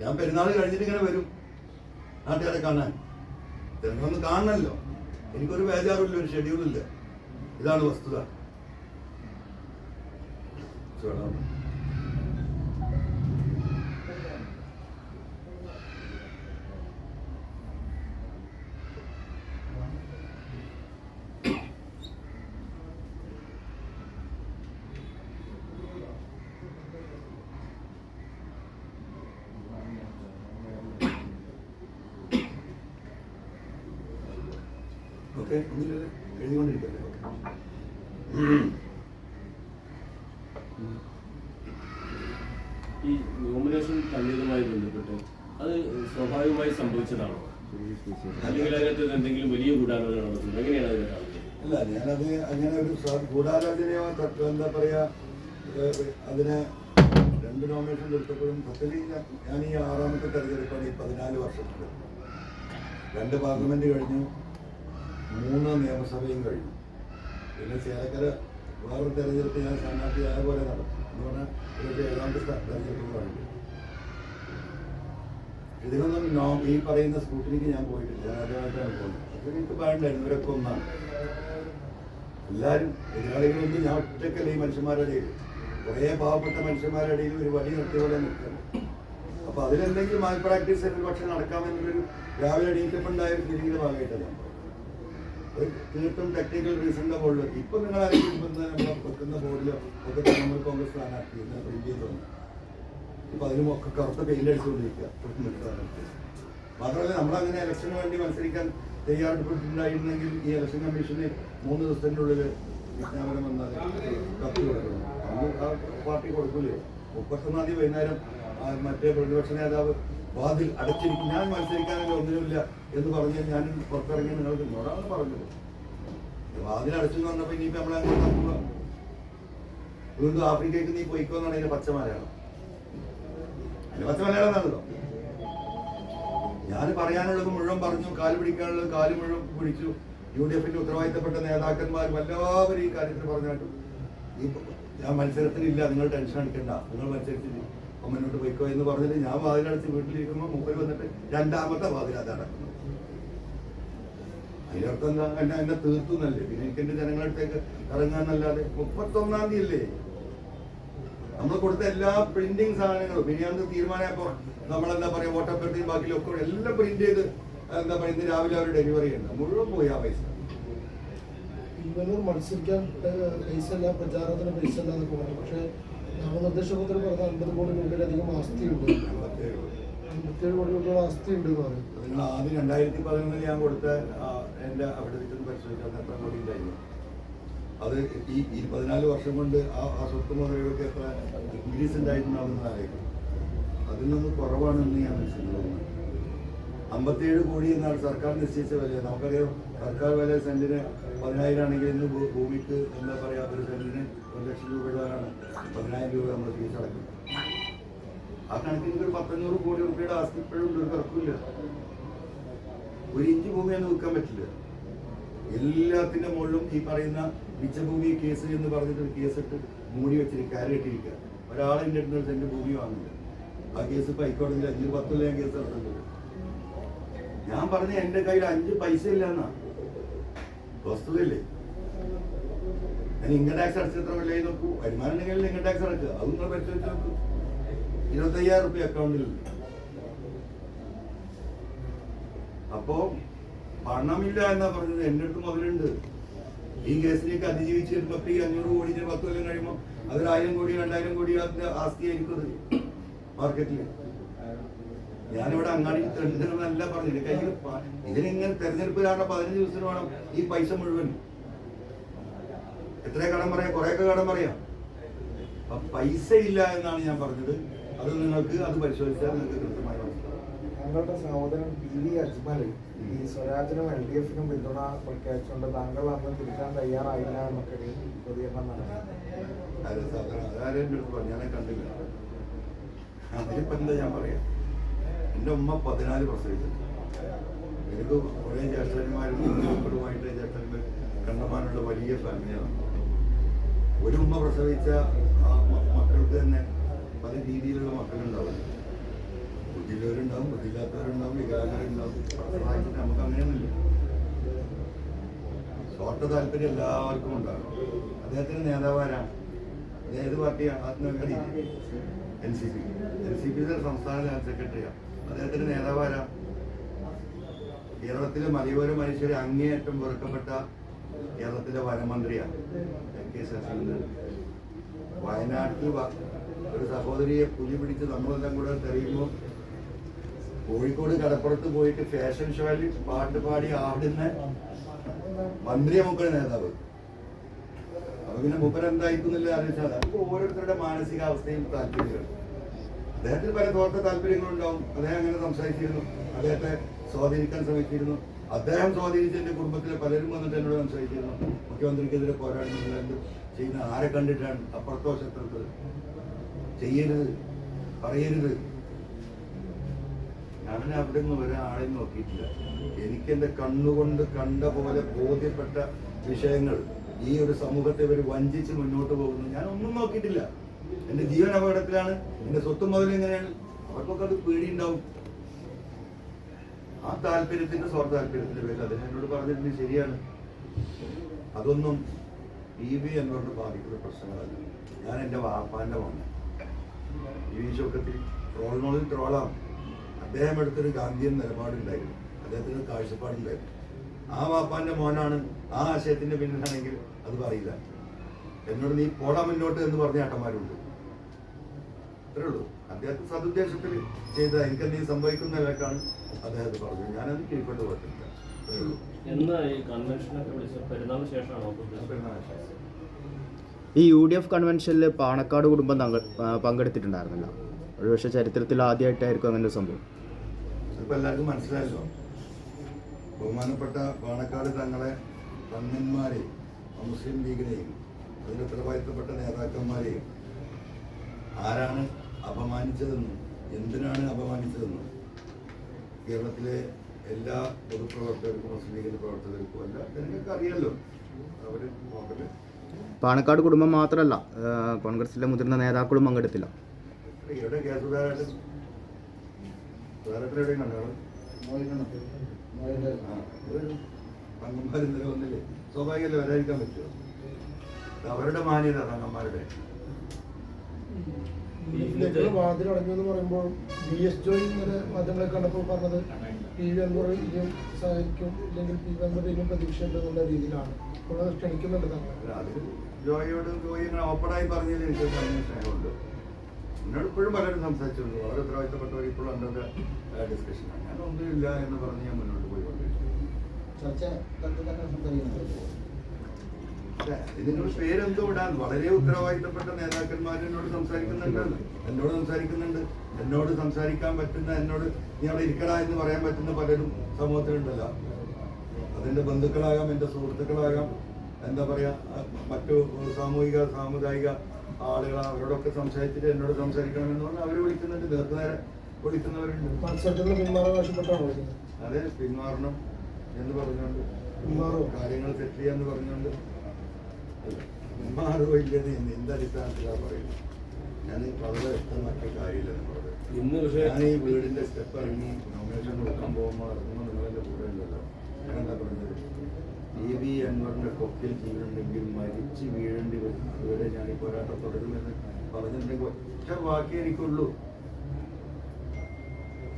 ഞാൻ പെരുന്നാൾ കഴിഞ്ഞിട്ട് ഇങ്ങനെ വരും നാട്ടുകാരെ കാണാൻ. ജനങ്ങളൊന്ന് കാണണമല്ലോ. എനിക്കൊരു ബേജാറുമില്ല, ഒരു ഷെഡ്യൂളില്ല. ഇതാണ് വസ്തുത. ഓക്കെ, എഴുതിക്കൊണ്ടിരിക്കട്ടെ. ഈ നോമിനേഷൻ തള്ളിയതുമായി ബന്ധപ്പെട്ട് അത് സ്വാഭാവികമായി സംഭവിച്ചതാണോ, അല്ലെങ്കിൽ അതിനകത്ത് എന്തെങ്കിലും വലിയ ഗൂഢാലോചന നടത്തുന്നത്? എങ്ങനെയാണ് അതിനെ കാണുന്നത്? അല്ല, ഞാനത് അങ്ങനെ ഒരു ഗൂഢാലോചനയോ എന്താ പറയാ, അതിനെ 2 നോമിനേഷൻ എടുത്തപ്പോഴും സത്യത്തിൽ ഞാൻ ഈ 6ാമത്തെ തെരഞ്ഞെടുപ്പാണ് ഈ 14 വർഷത്തിൽ. 2 പാർലമെന്റ് കഴിഞ്ഞു, 3 നിയമസഭയും കഴിഞ്ഞു. പിന്നെ ചേലക്കര വേറൊരു തെരഞ്ഞെടുപ്പ് ഞാൻ സ്ഥാനാർത്ഥിയായ പോലെ നടത്തും എന്ന് പറഞ്ഞാൽ ഇതൊക്കെ 7ാമത്തെ തെരഞ്ഞെടുപ്പുകളാണ്. ഇതിനൊന്നും ഈ പറയുന്ന സ്കൂട്ടറിക്ക് ഞാൻ പോയിട്ടില്ല, ഞാൻ ആദ്യമായിട്ടാണ് പോകുന്നത്. അപ്പോൾ എനിക്ക് പാടില്ലായിരുന്നു, ഇവരൊക്കെ ഒന്നാണ്. എല്ലാവരും എതിരാളികളൊന്നും ഞാൻ ഒറ്റക്കല്ല. ഈ മനുഷ്യന്മാരുടെ ഇടയിൽ കുറേ പാവപ്പെട്ട മനുഷ്യന്മാരുടെ ഇടയിൽ ഒരു വടി നിർത്തിയ പോലെ നിൽക്കുന്നു. അപ്പോൾ അതിലെന്തെങ്കിലും മാൽ പ്രാക്ടീസ് ഒരു പക്ഷെ നടക്കാമെന്നുള്ളൊരു രാവിലെ എണീറ്റപ്പുണ്ടായ ഒരു ഫീലിങ്ങിൻ്റെ ഭാഗമായിട്ടാണ് ഞാൻ അത് തീർത്തും ടെക്നിക്കൽ റീസണിൻ്റെ ബോർഡിൽ ഇപ്പം നിങ്ങൾ ആരെങ്കിലും നമ്മൾ വെക്കുന്ന ബോർഡിലോ ഒക്കെ തൃണമൂൽ കോൺഗ്രസ് സ്ഥാനാർത്ഥി ഇങ്ങനെ പ്രിന്റ് ചെയ്ത് വന്നു. ഇപ്പം അതിനുമൊക്കെ കറുത്ത പെയിൻ്റ് അടിച്ചുകൊണ്ടിരിക്കുക. മാത്രമല്ല നമ്മളങ്ങനെ ഇലക്ഷന് വേണ്ടി മത്സരിക്കാൻ തയ്യാറെടുപ്പിട്ടുണ്ടായിരുന്നെങ്കിൽ ഈ ഇലക്ഷൻ കമ്മീഷന് 3 ദിവസത്തിൻ്റെ ഉള്ളിൽ വിജ്ഞാപനം വന്നാൽ കത്ത് കൊടുക്കണം. അന്ന് ആ പാർട്ടി കൊടുക്കില്ലേ. 31-ാം തീയതി വൈകുന്നേരം മറ്റേ പ്രതിപക്ഷ നേതാവ് വാതിൽ അടച്ചിരിക്കും, ഞാൻ മത്സരിക്കാനൊക്കെ ഒന്നിനുമില്ല എന്ന് പറഞ്ഞ് ഞാൻ പുറത്തിറങ്ങി നിങ്ങൾക്ക് എന്നോടാണ് പറഞ്ഞത്. വാതിൽ അടച്ചു വന്നപ്പോൾ ഇനിയിപ്പോൾ നമ്മളങ്ങോട്ട് പോവുക, വീണ്ടും ആഫ്രിക്കയ്ക്ക് നീ പോയിക്കോന്നാണ് അതിന്റെ പച്ച മലയാളം. അതിന്റെ പച്ച മലയാളം എന്നാണല്ലോ. ഞാൻ പറയാനുള്ളത് മുഴുവൻ പറഞ്ഞു, കാല് പിടിക്കാനുള്ളത് കാല് മുഴുവൻ പിടിച്ചു. UDF-ന്റെ ഉത്തരവാദിത്തപ്പെട്ട നേതാക്കന്മാരും എല്ലാവരും ഈ കാര്യത്തിൽ പറഞ്ഞായിട്ടു ഈ ഞാൻ മത്സരത്തിനില്ല, നിങ്ങൾ ടെൻഷൻ അടിക്കണ്ട, നിങ്ങൾ മത്സരിച്ചിട്ട് മുന്നോട്ട് പോയിക്കോ എന്ന് പറഞ്ഞിട്ട് ഞാൻ വാതിലടച്ച് വീട്ടിലിരിക്കുമ്പോൾ മുമ്പിൽ വന്നിട്ട് 2ാമത്തെ വാതിൽ അത് അടക്കുന്നു. അതിനർത്ഥം എന്താ, എന്നെ തീർത്തുന്നല്ലേ. പിന്നെ എനിക്ക് എന്റെ ജനങ്ങളടുത്തേക്ക് ഇറങ്ങാന്നല്ലാതെ 31-ാം തീയതി അല്ലേ നമ്മൾ കൊടുത്ത എല്ലാ പ്രിന്റിങ് സാധനങ്ങളും മിനിയാന്ന് തീരുമാനമായപ്പോൾ നമ്മളെന്താ പറയുക വോട്ടഭ്യർത്ഥനയും ബാക്കിയൊക്കെ എല്ലാം പ്രിന്റ് ചെയ്ത് എന്താ പറയുക ഇന്ന് രാവിലെ അവർ ഡെലിവറി ഉണ്ട്. മുഴുവൻ പോയി ആ പൈസ. ഇവന് മത്സരിക്കാൻ പൈസ അല്ല, പ്രചാരണത്തിന് പൈസ അല്ല എന്നൊക്കെ പറഞ്ഞു. പക്ഷേ നാമനിർദ്ദേശ പത്രം പറഞ്ഞ 50 കോടി രൂപയിലധികം ആസ്തിയുണ്ട്, 57 കോടി രൂപയുടെ ആസ്തി ഉണ്ട് എന്ന് പറയും. നിങ്ങൾ ആദ്യം 2011 ഞാൻ കൊടുത്ത എൻ്റെ അവിടെ വെച്ചൊന്ന് പരിശോധിച്ചാൽ എത്ര കോടി ഉണ്ടായിരുന്നു. അത് ഈ 14 വർഷം കൊണ്ട് ആ സ്വത്ത് മുതലുകൾക്ക് എത്ര ഇൻക്രീസ് ഉണ്ടായിട്ടുണ്ടാവുന്ന ആലോചിക്കും. അതിൽ നിന്ന് കുറവാണെന്ന് ഞാൻ മനസ്സിലാക്കുന്നത്. 57 കോടി എന്നാണ് സർക്കാർ നിശ്ചയിച്ച വില. നമുക്കറിയാം സർക്കാർ വില സെന്റിന് 10,000 ആണെങ്കിൽ ഇന്ന് ഭൂമിക്ക് എന്താ പറയുക ഒരു സെന്റിന് 1 ലക്ഷം രൂപ ഇടാനാണ് 10,000 രൂപ നമ്മൾ ഫീസ് അടക്കുന്നത്. ആ കണക്കിന് ഒരു 1,500 കോടി രൂപയുടെ ആസ്തി ഇപ്പോഴും ഒരു തർക്കമില്ല. 1 ഇഞ്ച് ഭൂമിയൊന്നും വിൽക്കാൻ പറ്റില്ല. എല്ലാത്തിൻ്റെ മുകളിലും ഈ പറയുന്ന മിച്ചഭൂമി കേസ് എന്ന് പറഞ്ഞിട്ട് ഒരു കേസിട്ട് മൂടി വെച്ചിരിക്കുക, കയറിയിട്ടിരിക്കുക. ഒരാളെൻ്റെ അടുത്ത് ഒരു സെന്റ് ഭൂമി വാങ്ങില്ല. ആ കേസ് ഇപ്പോൾ ഹൈക്കോടതിയിൽ 5-10 ഞാൻ കേസ് നടത്തുന്നത്. ഞാൻ പറഞ്ഞ എൻ്റെ കയ്യിൽ 5 പൈസ ഇല്ല എന്നാ വസ്തുതയില്ലേ. ഞാൻ ഇൻകം ടാക്സ് അടച്ച് എത്ര വിലയിൽ നോക്കൂ. വരുമാനം ഉണ്ടെങ്കിൽ ഇൻകം ടാക്സ് അടക്കുക. അത് നിങ്ങൾ പരിശോധിച്ച് നോക്കൂ. 25,000 റുപ്യ അക്കൗണ്ടിൽ. അപ്പോ പണമില്ല എന്നാ പറഞ്ഞത്. എൻ്റെ അടുത്ത് മുതലുണ്ട്. ഈ കേസിലേക്ക് അതിജീവിച്ച് വരുമ്പോൾ ഈ 500 കോടി 10 കൊല്ലം കഴിയുമ്പോൾ അതൊരു 1,000 കോടി 2,000 കോടി ആസ്തിയായിരിക്കും മാർക്കറ്റിൽ. ഞാനിവിടെ അങ്ങാടി തെരഞ്ഞെടുപ്പെന്നല്ല പറഞ്ഞില്ല. കയ്യിൽ ഇതിനിങ്ങനെ തെരഞ്ഞെടുപ്പ് കാരണം 15 ദിവസത്തിന് വേണം ഈ പൈസ മുഴുവൻ. എത്ര കടം പറയാം, കുറേയൊക്കെ കടം പറയാം. അപ്പൊ പൈസ ഇല്ല എന്നാണ് ഞാൻ പറഞ്ഞത്. അത് നിങ്ങൾക്ക് അത് പരിശോധിച്ചാൽ നിങ്ങൾക്ക് കൃത്യമായി മനസ്സിലാവും. താങ്കളുടെ സഹോദരൻ PV അജ്മൽ ഈ സ്വരാജിനും LDF-നും പിന്തുണ പ്രഖ്യാപിച്ചുകൊണ്ട് താങ്കൾ അന്ന് തിരിക്കാൻ തയ്യാറായില്ല എന്നൊക്കെ പ്രതികരണം നടത്തി. അതാരും എൻ്റെ അടുത്ത് പറഞ്ഞു, ഞാനെ കണ്ടില്ല. അതിലിപ്പോൾ എന്താ ഞാൻ പറയാം. എൻ്റെ ഉമ്മ 14 പ്രസവിച്ചു. എനിക്ക് കുറേ ജ്യേഷ്ഠന്മാരും മക്കളുമായിട്ട് ജ്യേഷ്ഠന്മാർ കണ്ടമാനുള്ള വലിയ ഫാമിലിയാണ്. ഒരു ഉമ്മ പ്രസവിച്ച മക്കൾക്ക് തന്നെ പല രീതിയിലുള്ള മക്കളുണ്ടാവും. ബുദ്ധിയുള്ളവരുണ്ടാവും, ബുദ്ധിയില്ലാത്തവരുണ്ടാവും, വികലാംഗരുണ്ടാവും. പ്രസവമായിട്ട് നമുക്ക് അങ്ങനെയൊന്നുമില്ല. സ്വാർത്ഥ താല്പര്യം എല്ലാവർക്കും ഉണ്ടാകും. അദ്ദേഹത്തിന് നേതാവാരാണ്? ഏത് പാർട്ടിയാണ്? ആത്മകടി NCP സംസ്ഥാന ജനറൽ സെക്രട്ടറിയാണ്. അദ്ദേഹത്തിന്റെ നേതാവാരാ? കേരളത്തിലെ മലയോര മനുഷ്യരെ അങ്ങേയറ്റം വെറുക്കപ്പെട്ട കേരളത്തിലെ വനമന്ത്രിയാണ് MK ശശീന്ദ്രൻ. വയനാട്ടിൽ ഒരു സഹോദരിയെ പുലി പിടിച്ച് നമ്മളെല്ലാം കൂടെ തെറിയുമ്പോൾ കോഴിക്കോട് കടപ്പുറത്ത് പോയിട്ട് ഫാഷൻ ഷോയിൽ പാട്ട് പാടി ആടുന്ന മന്ത്രിയെ മൂപ്പര നേതാവ്. അപ്പൊ പിന്നെ മൂപ്പര എന്തായിരിക്കുന്നില്ല അറിയിച്ചാൽ അത് ഓരോരുത്തരുടെ മാനസികാവസ്ഥയും താല്പര്യമാണ്. അദ്ദേഹത്തിന് പല തോർത്ത താല്പര്യങ്ങളുണ്ടാവും. അദ്ദേഹം അങ്ങനെ സംസാരിച്ചിരുന്നു, അദ്ദേഹത്തെ സ്വാധീനിക്കാൻ ശ്രമിച്ചിരുന്നു. അദ്ദേഹം സ്വാധീനിച്ച എൻ്റെ കുടുംബത്തിലെ പലരും വന്നിട്ട് എന്നോട് സംസാരിച്ചിരുന്നു, മുഖ്യമന്ത്രിക്കെതിരെ പോരാടുന്നത് എന്ത് ചെയ്യുന്ന ആരെ കണ്ടിട്ടാണ് അപ്പുറത്തോ ശത്രുക്കൾ ചെയ്യരുത്, പറയരുത്. ഞാൻ അവിടെ നിന്ന് ഒരാളെയും നോക്കിയിട്ടില്ല. എനിക്ക് എൻ്റെ കണ്ണുകൊണ്ട് കണ്ട പോലെ ബോധ്യപ്പെട്ട വിഷയങ്ങൾ ഈ ഒരു സമൂഹത്തെ ഇവർ വഞ്ചിച്ച് മുന്നോട്ട് പോകുന്നു. ഞാൻ ഒന്നും നോക്കിയിട്ടില്ല. എൻ്റെ ജീവൻ അപകടത്തിലാണ്, എൻ്റെ സ്വത്തും മുതൽ എങ്ങനെയാണ്, അവർക്കൊക്കെ അത് പേടിയുണ്ടാവും. ആ താല്പര്യത്തിന്റെ സ്വാർത്ഥ താല്പര്യത്തിന്റെ പേരിൽ അതിന് എന്നോട് പറഞ്ഞിട്ടുണ്ട്, ശരിയാണ്. അതൊന്നും PV എന്നോട് ബാധിക്കുന്ന പ്രശ്നങ്ങളല്ല. ഞാൻ എൻ്റെ വാപ്പാൻ്റെ മോനെ ഈ ശോകത്തിൽ ട്രോളിനോട് ട്രോളാം. അദ്ദേഹം എടുത്തൊരു ഗാന്ധിയൻ നിലപാടുണ്ടായിരുന്നു, അദ്ദേഹത്തിന് കാഴ്ചപ്പാടുണ്ടായിരുന്നു. ആ വാപ്പാൻ്റെ മോനാണ്, ആ ആശയത്തിന്റെ പിന്നിലാണെങ്കിൽ അത് പറയില്ല. എന്നോട് നീ പോടാ മുന്നോട്ട് എന്ന് പറഞ്ഞ ഏട്ടന്മാരുണ്ട്. അത്രേ ഉള്ളൂ. അദ്ദേഹത്തെ സതുദ്ദേശത്തിൽ ചെയ്ത എനിക്കെന്തെങ്കിലും സംഭവിക്കുന്നതിലേക്കാണ് അദ്ദേഹത്തെ പറഞ്ഞത്. ഞാനത് കീഴ്പ്പെട്ട് പോയിട്ടില്ല. അത്രേ ഉള്ളൂ. ഈ UDF കൺവെൻഷനിൽ പാണക്കാട് കുടുംബം പങ്കെടുത്തിട്ടുണ്ടായിരുന്നില്ല. ഒരുപക്ഷെ ചരിത്രത്തിൽ ആദ്യമായിട്ടായിരിക്കും അങ്ങനെ ഒരു സംഭവം. ഇപ്പം എല്ലാവർക്കും മനസ്സിലായല്ലോ. ബഹുമാനപ്പെട്ട പാണക്കാട് തങ്ങളെ തങ്ങന്മാരെയും മുസ്ലിം ലീഗിനെയും അതിൻ്റെ ഉത്തരവാദിത്തപ്പെട്ട നേതാക്കന്മാരെയും ആരാണ് അപമാനിച്ചതെന്നും എന്തിനാണ് അപമാനിച്ചതെന്നും കേരളത്തിലെ എല്ലാ പൊതുപ്രവർത്തകർക്കും മുസ്ലിം ലീഗിൻ്റെ പ്രവർത്തകർക്കും അല്ല ജനങ്ങൾക്ക് അറിയാമല്ലോ. അവർ നോക്കട്ടെ. പാണക്കാട് കുടുംബം മാത്രമല്ല, കോൺഗ്രസിലെ മുതിർന്ന നേതാക്കളും പങ്കെടുത്തില്ല. ഇവിടെ കെ സുധാകരൻ എവിടെയും കണ്ടോ? തങ്ങന്മാർ ഇന്നലെ വന്നില്ലേ? സ്വാഭാവികമല്ലേ വരാതിരിക്കാൻ പറ്റുമോ? അവരുടെ മാന്യത തങ്ങന്മാരുടെ. വാതിലടഞ്ഞു എന്ന് പറയുമ്പോൾ BS ജോയ് ഇന്നലെ മാധ്യമങ്ങളെ കണ്ടപ്പോൾ പറഞ്ഞത് PV അൻവർ ഇനിയും സഹായിക്കും, ഇല്ലെങ്കിൽ PV അൻവർ ഇനിയും പ്രതീക്ഷയുണ്ട് എന്നുള്ള രീതിയിലാണ് ക്ഷണിക്കുന്നുണ്ട്. അത് ജോയിയോട് ജോയി ഇങ്ങനെ ഓപ്പണായി പറഞ്ഞതിൽ എനിക്ക് നല്ല സ്നേഹമുണ്ട്. എന്നോട് ഇപ്പോഴും പലരും സംസാരിച്ചിട്ടുണ്ട്. വളരെ ഉത്തരവാദിത്തപ്പെട്ടവർ ഇപ്പോഴും അണ്ടർ ഡിസ്കഷനാണ്. ഞാൻ ഒന്നുമില്ല എന്ന് പറഞ്ഞ് ഞാൻ മുന്നോട്ട് പോയിക്കൊണ്ടിരിക്കും. ഇതിനൊരു പേരെന്തോ ഇടാൻ വളരെ ഉത്തരവാദിത്തപ്പെട്ട നേതാക്കന്മാർ എന്നോട് സംസാരിക്കുന്നുണ്ട്. എന്നോട് സംസാരിക്കാൻ പറ്റുന്ന, എന്നോട് നീ അവിടെ ഇരിക്കടാ എന്ന് പറയാൻ പറ്റുന്ന പലരും സമൂഹത്തിലുണ്ടല്ലോ. അതെൻ്റെ ബന്ധുക്കളാകാം, എൻ്റെ സുഹൃത്തുക്കളാകാം, എന്താ പറയാ, മറ്റു സാമുദായിക ആളുകൾ, അവരോടൊക്കെ സംസാരിച്ചിട്ട് എന്നോട് സംസാരിക്കണമെന്ന് പറഞ്ഞാൽ അവർ വിളിക്കുന്നുണ്ട്. ദീർഘനേരം വിളിക്കുന്നവരുണ്ട്. അതെ, പിന്മാറണം എന്ന് പറഞ്ഞുകൊണ്ട്, കാര്യങ്ങൾ സെറ്റിൽ ചെയ്യാന്ന് പറഞ്ഞുകൊണ്ട്. പിന്മാറോ ഇല്ലെന്ന് എന്ത് അടിസ്ഥാനത്തിലാണ് പറയുന്നത്? ഞാൻ വളരെ വ്യക്തമാക്കിയ കാര്യമില്ല നിങ്ങളോട്. ഞാൻ ഈ വീടിന്റെ സ്റ്റെപ്പ് ഇറങ്ങി നോമിനേഷൻ കൊടുക്കാൻ പോകുമ്പോൾ നിങ്ങളെന്റെ കൂടെ ഉണ്ടല്ലോ. ഞാനെന്താ പറഞ്ഞത്? PV അൻവറിന്റെ കൊക്കിൽ ജീവനുണ്ടെങ്കിൽ മരിച്ച് വീഴേണ്ടി വരും, അതുവരെ ഞാൻ ഈ പോരാട്ടം തുടരുമെന്ന് പറഞ്ഞിട്ടുണ്ടെങ്കിൽ ഒറ്റ വാക്കേ എനിക്കുള്ളൂ.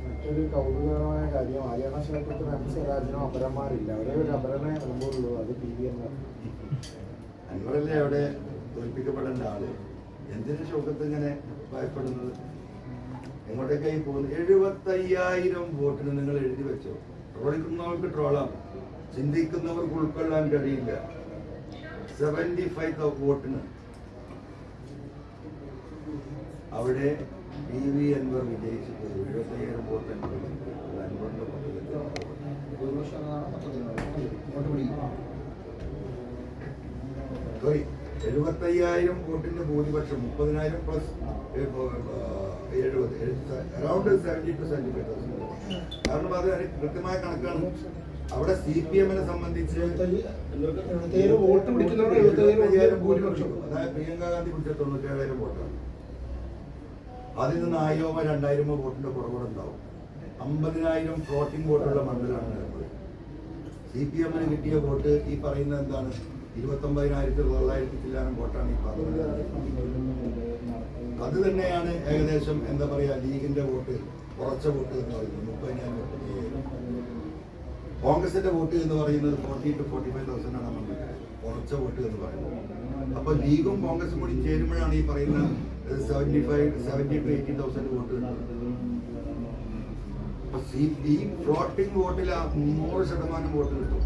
മറ്റൊരു കൗതുകമായ കാര്യം, ഹരിയാന ക്ഷേത്രത്തിൽ സ്വരാജിനോ അപരന്മാരില്ല, അവരെ ഒരു അപരനെ ഇറങ്ങുള്ളൂ, അത് PV അൻവറല്ലേ അവിടെ തോൽപ്പിക്കപ്പെടേണ്ട ആള്. എന്തിനു ശോകത്ത് ഇങ്ങനെ ഭയപ്പെടുന്നത്? എങ്ങോട്ടേക്കായി പോകുന്നത്? 75,000 വോട്ടിന് നിങ്ങൾ എഴുതി വെച്ചോ. ട്രോളിക്കുന്നവർക്ക് ട്രോളാം, ചിന്തിക്കുന്നവർക്ക് ഉൾക്കൊള്ളാൻ കഴിയില്ല. 75 വോട്ടിന് അവിടെ PV അൻവർ വിജയിച്ചിട്ട് 75,000 വോട്ട് അൻവറിന്റെ സോറി 75,000 വോട്ടിന്റെ ഭൂരിപക്ഷം 30,000 പ്ലസ് 70, അറൌണ്ട് 70 to 75,000. കാരണം അത് കൃത്യമായ കണക്കാണ്. അവിടെ CPM-നെ സംബന്ധിച്ച് 75,000 വോട്ട് പിടിക്കുന്നവർ 75,000 ഭൂരിപക്ഷം. അതായത് പ്രിയങ്ക ഗാന്ധി പിടിച്ച 97,000 വോട്ടാണ്. അതിൽ നിന്ന് 1,000 2,000 വോട്ടിന്റെ കുറവുകൾ ഉണ്ടാവും. 50,000 ഫ്ലോട്ടിംഗ് വോട്ടുള്ള മണ്ഡലമാണ് നിലമ്പൂർ. CPM-ന് കിട്ടിയ വോട്ട് ഈ പറയുന്നത് എന്താണ്? 29,900 ചില്ലാനം വോട്ടാണ് ഈ പറഞ്ഞത്. അത് തന്നെയാണ് ഏകദേശം എന്താ പറയാ ലീഗിന്റെ വോട്ട്, കുറച്ച വോട്ട് എന്ന് പറയുന്നത് 30,000. കോൺഗ്രസിന്റെ വോട്ട് എന്ന് പറയുന്നത് 40,000 to 45,000 ആണ് നമ്മൾ കുറച്ച വോട്ട് എന്ന് പറയുന്നത്. അപ്പൊ ലീഗും കോൺഗ്രസും കൂടി ചേരുമ്പോഴാണ് ഈ പറയുന്ന 70 to 80,000 വോട്ട് കിട്ടുന്നത്. ഈ ഫ്ലോട്ടിംഗ് വോട്ടിൽ 100% വോട്ട് കിട്ടും.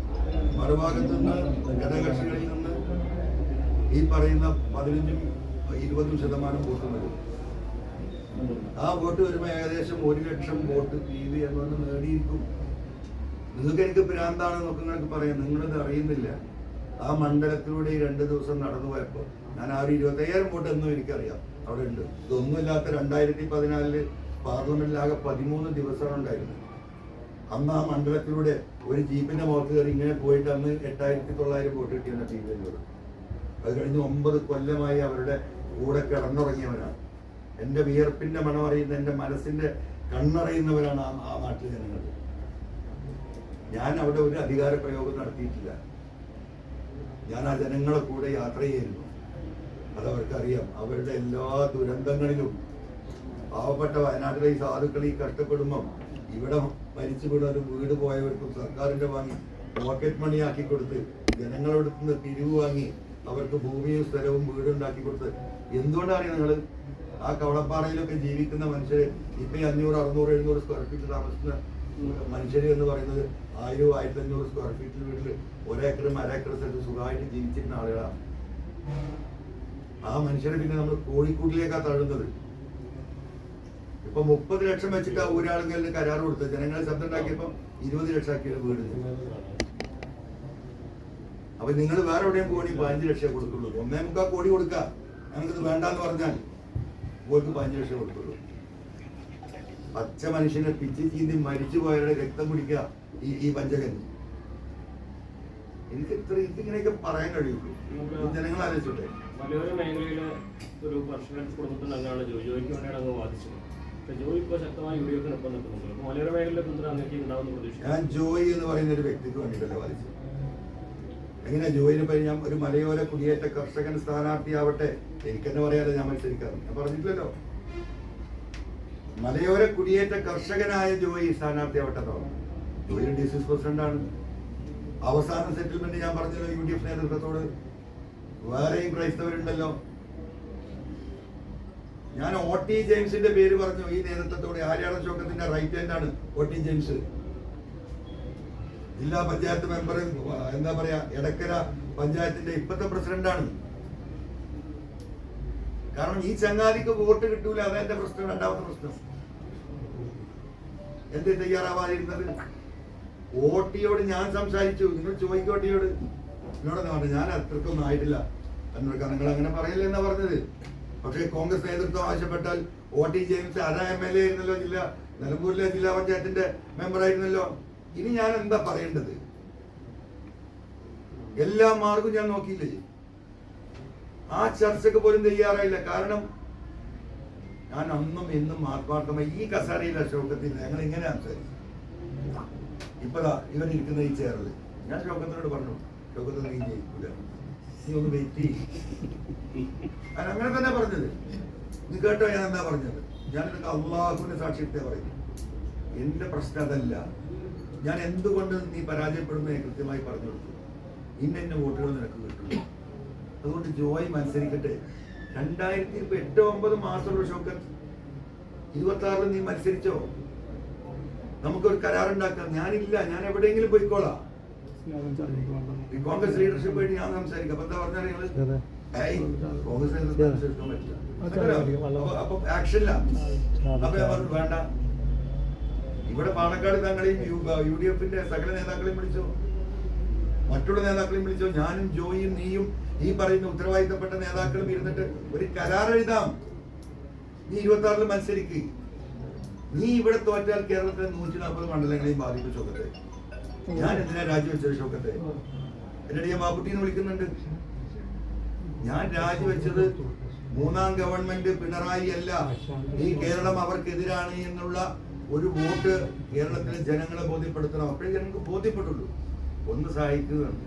മറുഭാഗത്തു നിന്ന് ഘടകകക്ഷികളിൽ നിന്ന് ഈ പറയുന്ന 15-20% വോട്ട് വരും. ആ വോട്ട് വരുമ്പോൾ ഏകദേശം 1,00,000 വോട്ട് PV അൻവർ നേടിയിരിക്കും. നിങ്ങൾക്ക് എനിക്ക് ഭ്രാന്താണ് നോക്കുന്നത് പറയാം, നിങ്ങളിത് അറിയുന്നില്ല. ആ മണ്ഡലത്തിലൂടെ ഈ 2 ദിവസം നടന്നു പോയപ്പോൾ ഞാൻ ആ 25,000 വോട്ട് എന്നും എനിക്കറിയാം അവിടെ ഉണ്ട്. ഇതൊന്നുമില്ലാത്ത 2014 പാർലമെന്റിലാകെ 13 ദിവസമാണ് ഉണ്ടായിരുന്നത്. അന്ന് ആ മണ്ഡലത്തിലൂടെ ഒരു ജീപ്പിന്റെ മുഖത്ത് കയറി ഇങ്ങനെ പോയിട്ട് അന്ന് 8,900 വോട്ട് കിട്ടിയ ടീമിനോട്. അത് കഴിഞ്ഞ് 9 കൊല്ലമായി അവരുടെ കൂടെ കിടന്നുറങ്ങിയവനാണ്. എൻ്റെ വിയർപ്പിന്റെ മണം അറിയുന്ന, എൻ്റെ മനസ്സിന്റെ കണ്ണറിയുന്നവരാണ് ആ നാട്ടിലെ ജനങ്ങൾ. ഞാൻ അവിടെ ഒരു അധികാര പ്രയോഗം നടത്തിയിട്ടില്ല. ഞാൻ ആ ജനങ്ങളെ കൂടെ യാത്ര ചെയ്യുന്നു. അതവർക്കറിയാം. അവരുടെ എല്ലാ ദുരന്തങ്ങളിലും പാവപ്പെട്ട വയനാട്ടിലെ ഈ സാധുക്കൾ ഈ കഷ്ടപ്പെടുമ്പം ഇവിടെ മരിച്ചു വിടാനും വീട് പോയവർക്കും സർക്കാരിന്റെ വാങ്ങി പോക്കറ്റ് മണി ആക്കി കൊടുത്ത് ജനങ്ങളുടെ നിന്ന് പിരിവ് വാങ്ങി അവർക്ക് ഭൂമിയും സ്ഥലവും വീടുണ്ടാക്കി കൊടുത്ത് എന്തുകൊണ്ടാണ് നിങ്ങൾ ആ കവളപ്പാറയിലൊക്കെ ജീവിക്കുന്ന മനുഷ്യര് ഇപ്പൊ 500, 600, 700 സ്ക്വയർ ഫീറ്റ് താമസിക്കുന്ന മനുഷ്യര് എന്ന് പറയുന്നത് 1000, 1500 സ്ക്വയർ ഫീറ്റിൽ വീട്ടിൽ 1 ഏക്കർ 1.5 ഏക്കർ സ്ഥലത്ത് സുഖമായിട്ട് ജീവിച്ചിരുന്ന ആളുകളാണ്. ആ മനുഷ്യരെ പിന്നെ നമ്മൾ കോഴിക്കൂട്ടിലേക്കാ തള്ളുന്നത്. ഇപ്പൊ 30 ലക്ഷം വെച്ചിട്ട് ഒരാളുകളിൽ കരാർ കൊടുത്തത് ജനങ്ങളെ ശബ്ദം ഉണ്ടാക്കിയപ്പോ 20 ലക്ഷം ആക്കിയ വീട്. അപ്പൊ നിങ്ങൾ വേറെ എവിടെയും പോകണി 15 ലക്ഷം കൊടുക്കുള്ളൂ. 1.25 കോടി കൊടുക്കുക. ഞങ്ങൾക്കിത് വേണ്ടാന്ന് പറഞ്ഞാൽ ഓർക്ക് 15 ലക്ഷം കൊടുക്കുള്ളൂ. പച്ച മനുഷ്യനെ പിച്ചി ചീന്തി മരിച്ചു പോയവരുടെ രക്തം കുടിക്കുക ഈ പഞ്ചകൻ. എനിക്ക് ഇങ്ങനെയൊക്കെ പറയാൻ കഴിയുള്ളൂ. ജനങ്ങൾ ആലോചിച്ചോട്ടെ. മലയോര മേഖലയിലെ ഒരു കർഷക കുടുംബത്തിൽ അങ്ങനെയാണ് ജോയിക്ക് വേണ്ടിയാണ് അങ്ങ് വാദിച്ചത്. ജോയി ഇപ്പോൾ ശക്തമായി യുഡിഎഫിനൊപ്പം നിൽക്കുന്നുണ്ട്. അപ്പോൾ മലയോര മേഖലയിലെ പിന്തുണ അങ്ങേക്ക് ഉണ്ടാവുന്ന പ്രതീക്ഷ. ഞാൻ ജോയി എന്ന് പറയുന്ന ഒരു വ്യക്തിക്ക് വേണ്ടിയിട്ടല്ല വാദിച്ചത്. എങ്ങനെയാ ജോയിനെ പറ്റി ഞാൻ ഒരു മലയോര കുടിയേറ്റ കർഷകൻ സ്ഥാനാർത്ഥിയാവട്ടെ, എനിക്കെന്നെ പറയാതെ ഞാൻ മത്സരിക്കാറ്. ഞാൻ പറഞ്ഞിട്ടില്ലല്ലോ. മലയോര കുടിയേറ്റ കർഷകനായ ജോയി സ്ഥാനാർത്ഥിയാവട്ടെ. ജോയി DCC പ്രസിഡന്റാണ്. അവസാന സെറ്റിൽമെന്റ് ഞാൻ പറഞ്ഞല്ലോ UDF നേതൃത്വത്തോട്. വേറെയും ക്രൈസ്തവരുണ്ടല്ലോ. ഞാൻ OT ജെയിംസിന്റെ പേര് പറഞ്ഞു ഈ നേതൃത്വത്തോടെ. ആര്യാടൻ ചോക്കത്തിന്റെ റൈറ്റ് ഹാൻഡ് ആണ് OT ജെയിംസ്. ജില്ലാ പഞ്ചായത്ത് മെമ്പർ, എന്താ പറയാ, എടക്കര പഞ്ചായത്തിന്റെ ഇപ്പോഴത്തെ പ്രസിഡന്റാണ്. കാരണം ഈ ചങ്ങാതിക്ക് വോട്ട് കിട്ടൂല, അതെന്റെ പ്രശ്നം. രണ്ടാമത്തെ പ്രശ്നം എന്ത് തയ്യാറാവാതിരുന്നത്. OTയോട് ഞാൻ സംസാരിച്ചു. നിങ്ങൾ ചോദിക്കും OTയോട്. എന്നോടെന്ന് പറഞ്ഞു ഞാൻ അത്രക്കൊന്നും ആയിട്ടില്ല എന്നൊക്കെ നിങ്ങൾ അങ്ങനെ പറയില്ല എന്നാ പറഞ്ഞത്. പക്ഷേ കോൺഗ്രസ് നേതൃത്വം ആവശ്യപ്പെട്ടാൽ OT ജെയിംസ് MLA ആയിരുന്നല്ലോ, നിലമ്പൂരിലെ ജില്ലാ പഞ്ചായത്തിന്റെ മെമ്പറായിരുന്നല്ലോ. ഇനി ഞാൻ എന്താ പറയേണ്ടത്? എല്ലാ മാർഗവും ഞാൻ നോക്കിയില്ലേ. ആ ചർച്ചക്ക് പോലും തയ്യാറായില്ല. കാരണം ഞാൻ അന്നും എന്നും ആത്മാർത്ഥമായി ഈ കസാരയിലെ ശോകത്തിൽ ഞങ്ങൾ ഇങ്ങനെ സംസാരിച്ചു. ഇപ്പതാ ഇവരിരിക്കുന്ന ഈ ചെയറിൽ ഞാൻ ശോകത്തിനോട് പറഞ്ഞു, ശോകത്തിൽ നീ ജയിക്കൂല, നീ ഒന്ന് വെയിറ്റ് ചെയ്യും. ഞാൻ അങ്ങനെ തന്നെ പറഞ്ഞത്. നീ കേട്ടോ ഞാൻ എന്താ പറഞ്ഞത്? ഞാൻ നിനക്ക് അള്ളാഹുവിന്റെ സാക്ഷ്യത്തെ പറയും. എന്റെ പ്രശ്നം അതല്ല. ഞാൻ എന്തുകൊണ്ട് നീ പരാജയപ്പെടുന്നു കൃത്യമായി പറഞ്ഞു കൊടുത്തു. ഇന്ന വോട്ടുകൾ നിനക്ക് കിട്ടും. അതുകൊണ്ട് ജോയ് മത്സരിക്കട്ടെ. 2008-9 മാസമുള്ള ഷോക്കത്ത്. 26 നീ മത്സരിച്ചോ? നമുക്കൊരു കരാറുണ്ടാക്കാം. ഞാനില്ല, ഞാൻ എവിടെയെങ്കിലും പോയിക്കോളാം. ഈ കോൺഗ്രസ് ലീഡർഷിപ്പ് ആയിട്ട് ഞാൻ സംസാരിക്കാം. അപ്പൊ എന്താ പറഞ്ഞാൽ നിങ്ങള് കോൺഗ്രസ് അനുസരിക്കാൻ പറ്റില്ല. അപ്പൊ ആക്ഷനില്ല. അപ്പൊ ഞാൻ പറഞ്ഞു വേണ്ട. ഇവിടെ പാണക്കാട് തങ്ങളെയും UDFന്റെ സകല നേതാക്കളെയും വിളിച്ചോ, മറ്റുള്ള നേതാക്കളെയും വിളിച്ചോ. ഞാനും ജോയിയും നീയും ഈ പറയുന്ന ഉത്തരവാദിത്തപ്പെട്ട നേതാക്കളും ഇരുന്നിട്ട് ഒരു കരാർ എഴുതാം. നീ 26 മത്സരിക്ക്. നീ ഇവിടെ തോറ്റാൽ കേരളത്തിലെ 140 മണ്ഡലങ്ങളെയും ബാധിക്കും ഷോക്കത്തെ. ഞാൻ എന്തിനാ രാജിവെച്ചത് ഷോക്കത്തെ? എന്നോട് ഞാൻ മാപ്പുട്ടീന്ന് വിളിക്കുന്നുണ്ട്. ഞാൻ രാജിവെച്ചത് 3ാം ഗവൺമെന്റ് പിണറായി അല്ല, ഈ കേരളം അവർക്കെതിരാണ് എന്നുള്ള ഒരു വോട്ട് കേരളത്തിലെ ജനങ്ങളെ ബോധ്യപ്പെടുത്തണം. അപ്പോഴേ ജനങ്ങൾക്ക് ബോധ്യപ്പെട്ടുള്ളൂ. ഒന്ന് സഹായിക്കുകയാണ്.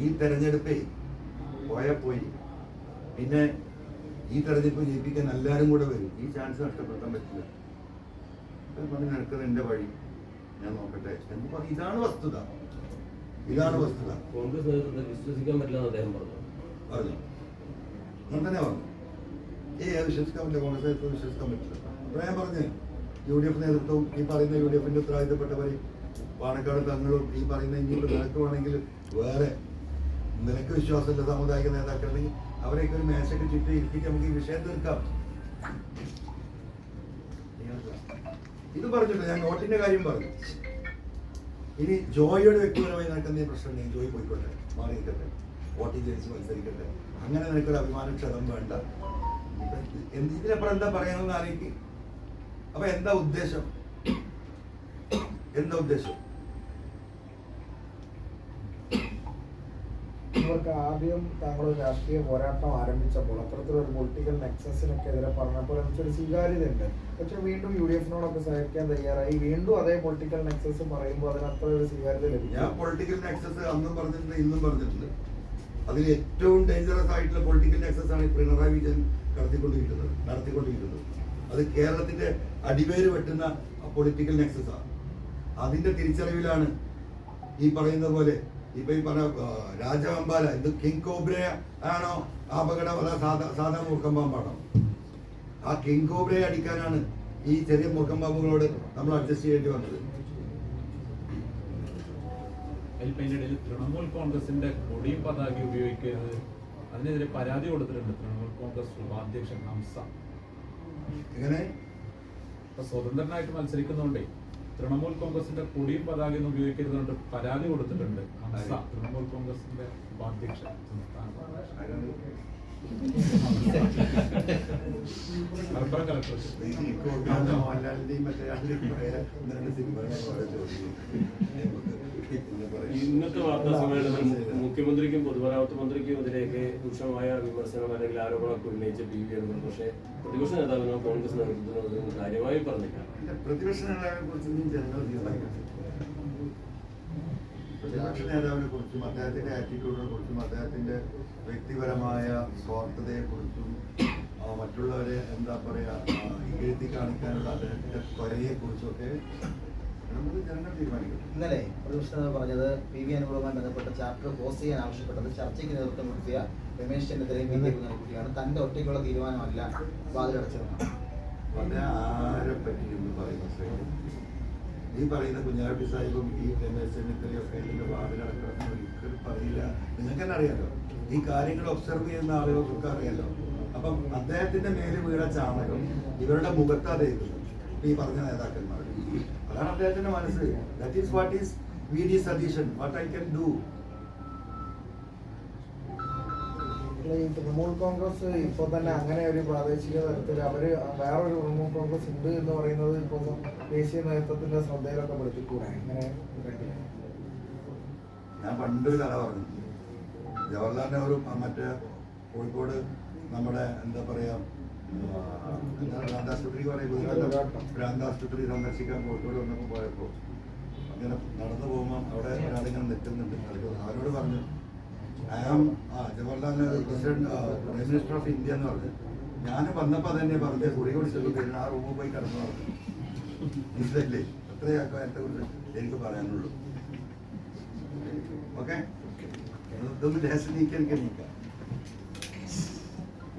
ഈ തെരഞ്ഞെടുപ്പേ പോയി. പിന്നെ ഈ തെരഞ്ഞെടുപ്പ് ജയിപ്പിക്കാൻ എല്ലാവരും കൂടെ വരും. ഈ ചാൻസ് നഷ്ടപ്പെടുത്താൻ പറ്റില്ല. പറഞ്ഞു നിനക്കത് എന്റെ വഴി, ഞാൻ നോക്കട്ടെ എന്ന് പറഞ്ഞു. ഇതാണ് വസ്തുത. കോൺഗ്രസ് നേതൃത്വത്തെ വിശ്വസിക്കാൻ പറ്റില്ല അദ്ദേഹം പറഞ്ഞു. അങ്ങനെ തന്നെ പറഞ്ഞു. വിശ്വസിക്കാൻ പറ്റില്ല, കോൺഗ്രസ് നേതൃത്വം വിശ്വസിക്കാൻ പറ്റില്ല. അപ്പോൾ ഞാൻ പറഞ്ഞു UDF നേതൃത്വവും ഈ പറയുന്ന UDFന്റെ ഉത്തരവാദിത്തപ്പെട്ടവരെയും പാണക്കാട് തങ്ങളും ഈ പറയുന്ന ഇനിയിപ്പോൾ നിനക്ക് വേണമെങ്കിൽ വേറെ നിനക്ക് വിശ്വാസമില്ല സാമുദായിക നേതാക്കളുണ്ടെങ്കിൽ അവരെയൊക്കെ ഒരു മേശയ്ക്ക് ചുറ്റും ഇരുത്തിക്ക് നമുക്ക് ഈ വിഷയം തീർക്കാം. ഇത് പറഞ്ഞിട്ട് ഞാൻ നോട്ടിന്റെ കാര്യം പറഞ്ഞു. ഇനി ജോയിയുടെ വ്യക്തിപരമായി നിനക്ക് എന്തെങ്കിലും പ്രശ്നം ജോയി പോയിക്കോട്ടെ, മാറി നിൽക്കട്ടെ, OT ജയിച്ച് മത്സരിക്കട്ടെ. അങ്ങനെ നിനക്കൊരു അഭിമാനക്ഷതം വേണ്ട. ഇതിനപ്പുറം എന്താ പറയാനെന്ന് ആലോചിക്ക്. അപ്പൊ എന്താ ഉദ്ദേശം? എന്താ ഉദ്ദേശം? ഇവർക്ക് ആദ്യം താങ്കൾ ഒരു രാഷ്ട്രീയ പോരാട്ടം ആരംഭിച്ചപ്പോൾ അത്തരത്തിലൊരു പൊളിറ്റിക്കൽ നെക്സസിനൊക്കെതിരെ പറഞ്ഞപ്പോൾ എനിക്കൊരു സ്വീകാര്യതയുണ്ട്. പക്ഷെ വീണ്ടും UDF-നോടൊക്കെ സഹകരിക്കാൻ തയ്യാറായി, വീണ്ടും അതേ പൊളിറ്റിക്കൽ നെക്സസ് പറയുമ്പോൾ അതിന് അത്ര ഒരു സ്വീകാര്യത ലഭിക്കും. ഞാൻ പൊളിറ്റിക്കൽ നെക്സസ് അന്നും പറഞ്ഞിട്ടുണ്ട്, ഇന്നും പറഞ്ഞിട്ടുണ്ട്. അതിൽ ഏറ്റവും ഡേഞ്ചറസ് ആയിട്ടുള്ള പൊളിറ്റിക്കൽ നെക്സസ് ആണ് പിണറായി വിജയൻ നടത്തിക്കൊണ്ടിരിക്കുന്നത്. അത് കേരളത്തിന്റെ അടിവേര് വെട്ടുന്ന പൊളിറ്റിക്കൽ നെക്സസ് ആണ്. അതിന്റെ തിരിച്ചറിവിലാണ് ഈ പറയുന്ന പോലെ ഇപ്പൊ ഈ പറഞ്ഞ രാജവെമ്പാല ഇത് കിങ് കോബ്ര ആണോ അപകടം, അതാ സാധാ മൂർഖം പാമ്പാണോ? ആ കിങ് കോബ്രയെ അടിക്കാനാണ് ഈ ചെറിയ മൂർഖം പാമ്പുകളോട് നമ്മൾ അഡ്ജസ്റ്റ് ചെയ്യേണ്ടി വന്നത്. അതിനിടയിൽ തൃണമൂൽ കോൺഗ്രസിന്റെ കൊടിയും പതാക ഉപയോഗിക്കരുത്, അതിനെതിരെ പരാതി കൊടുത്തിട്ടുണ്ട് തൃണമൂൽ കോൺഗ്രസ് ഉപാധ്യക്ഷൻ ഹംസ. എങ്ങനെ? ഇപ്പൊ സ്വതന്ത്രനായിട്ട് മത്സരിക്കുന്നതുകൊണ്ടേ തൃണമൂൽ കോൺഗ്രസിന്റെ കൊടിയും പതാകയും ഉപയോഗിക്കരുതുകൊണ്ട് പരാതി കൊടുത്തിട്ടുണ്ട് ഹംസ, തൃണമൂൽ കോൺഗ്രസിന്റെ ഉപാധ്യക്ഷൻ മലപ്പുറം കളക്ടർ. ഇന്നത്തെ വാർത്താ സമ്മേളനത്തിൽ മുഖ്യമന്ത്രിക്കും പൊതുമരാമത്ത് മന്ത്രിക്കും എതിരെയൊക്കെ രൂക്ഷമായ വിമർശനം അല്ലെങ്കിൽ ആരോപണമൊക്കെ ഉന്നയിച്ച PV അൻവർ, പക്ഷേ പ്രതിപക്ഷ നേതാവിനോ കോൺഗ്രസ് നേതൃത്വത്തിനോ അതൊന്നും കാര്യമായി പറഞ്ഞില്ല. പ്രതിപക്ഷ നേതാവിനെ കുറിച്ചൊന്നും ജനങ്ങൾ തീരുമാനിക്കണം. പ്രതിപക്ഷ നേതാവിനെ കുറിച്ചും അദ്ദേഹത്തിന്റെ ആറ്റിറ്റ്യൂഡിനെ കുറിച്ചും അദ്ദേഹത്തിന്റെ വ്യക്തിപരമായ സ്വാർത്ഥതയെ കുറിച്ചും മറ്റുള്ളവരെ എന്താ പറയാ ഇകഴ്ത്തി കാണിക്കാനുള്ള അദ്ദേഹത്തിന്റെ ത്വരയെ കുറിച്ചൊക്കെ നമുക്ക് ജനങ്ങൾ തീരുമാനിക്കണം. ഇന്നലെ പ്രതിപക്ഷ നേതാവ് പറഞ്ഞത് PV അൻവറുമായി ബന്ധപ്പെട്ട ചാപ്റ്റർ പോസ്റ്റ് ചെയ്യാൻ ആവശ്യപ്പെട്ടത് ചർച്ചയ്ക്ക് നേതൃത്വം കൊടുത്തിയ രമേശ് ചെന്നിത്തലയും BJP കുട്ടിയാണ്, തന്റെ ഒറ്റയ്ക്കുള്ള തീരുമാനമല്ല വാതിലടച്ചതെന്നാണ്. ആരെ പറ്റി എന്ന് പറയുന്ന ശ്രേണി ഈ പറയുന്ന കുഞ്ഞാപ്പി സാഹിബും ഈ രമേശ് ചെന്നിത്തലയൊക്കെ ഇതിന്റെ വാതിലടക്കണം ഒരിക്കലും പറയില്ല. നിങ്ങൾക്ക് തന്നെ അറിയാലോ, ഈ കാര്യങ്ങൾ ഒബ്സർവ് ചെയ്യുന്ന ആളുകൾക്കൊക്കെ അറിയാലോ. അപ്പം അദ്ദേഹത്തിന്റെ മേല് വീണ ചാണകം ഇവരുടെ മുഖത്താ തേക്കുന്നത് ഈ പറഞ്ഞ നേതാക്കന്മാർ. അതാണ് അദ്ദേഹത്തിന്റെ മനസ്സ്. That is what is VD Satheesan, what I can do. ഈ തൃണമൂൽ കോൺഗ്രസ് ഇപ്പോൾ തന്നെ അങ്ങനെ ഒരു പ്രാദേശിക തലത്തിൽ അവര് വേറൊരു തൃണമൂൽ കോൺഗ്രസ് ഉണ്ട് എന്ന് പറയുന്നത് ഇപ്പോൾ ദേശീയ നേതൃത്വത്തിന്റെ ശ്രദ്ധയിലൊക്കെ പെടുത്തിക്കൂടെ? അങ്ങനെ ഞാൻ പണ്ടൊരു കഥ പറഞ്ഞു. ജവഹർലാൽ നെഹ്റു മറ്റേ കോഴിക്കോട് നമ്മുടെ എന്താ പറയാ ഭ്രാന്താശുപത്രി സന്ദർശിക്കാൻ കോഴിക്കോട് വന്നപ്പോൾ പോയപ്പോൾ അങ്ങനെ നടന്നു പോകുമ്പോൾ അവിടെ ഒരാളിങ്ങനെ നിൽക്കുന്നുണ്ട്. അവരോട് പറഞ്ഞു Jawaharlal Nehru president prime minister of India എന്ന് പറഞ്ഞു. ഞാൻ വന്നപ്പോൾ തന്നെ പറഞ്ഞ കുടി കുടിച്ചു ആ റൂമിൽ പോയി കിടന്നു പറഞ്ഞു. മനസ്സിലല്ലേ? അത്രയും കാര്യത്തെ കുറിച്ച് എനിക്ക് പറയാനുള്ളൂ. ഓക്കെ, ഇതൊന്ന് ദേശം നീക്കി എനിക്ക് നീക്കാം.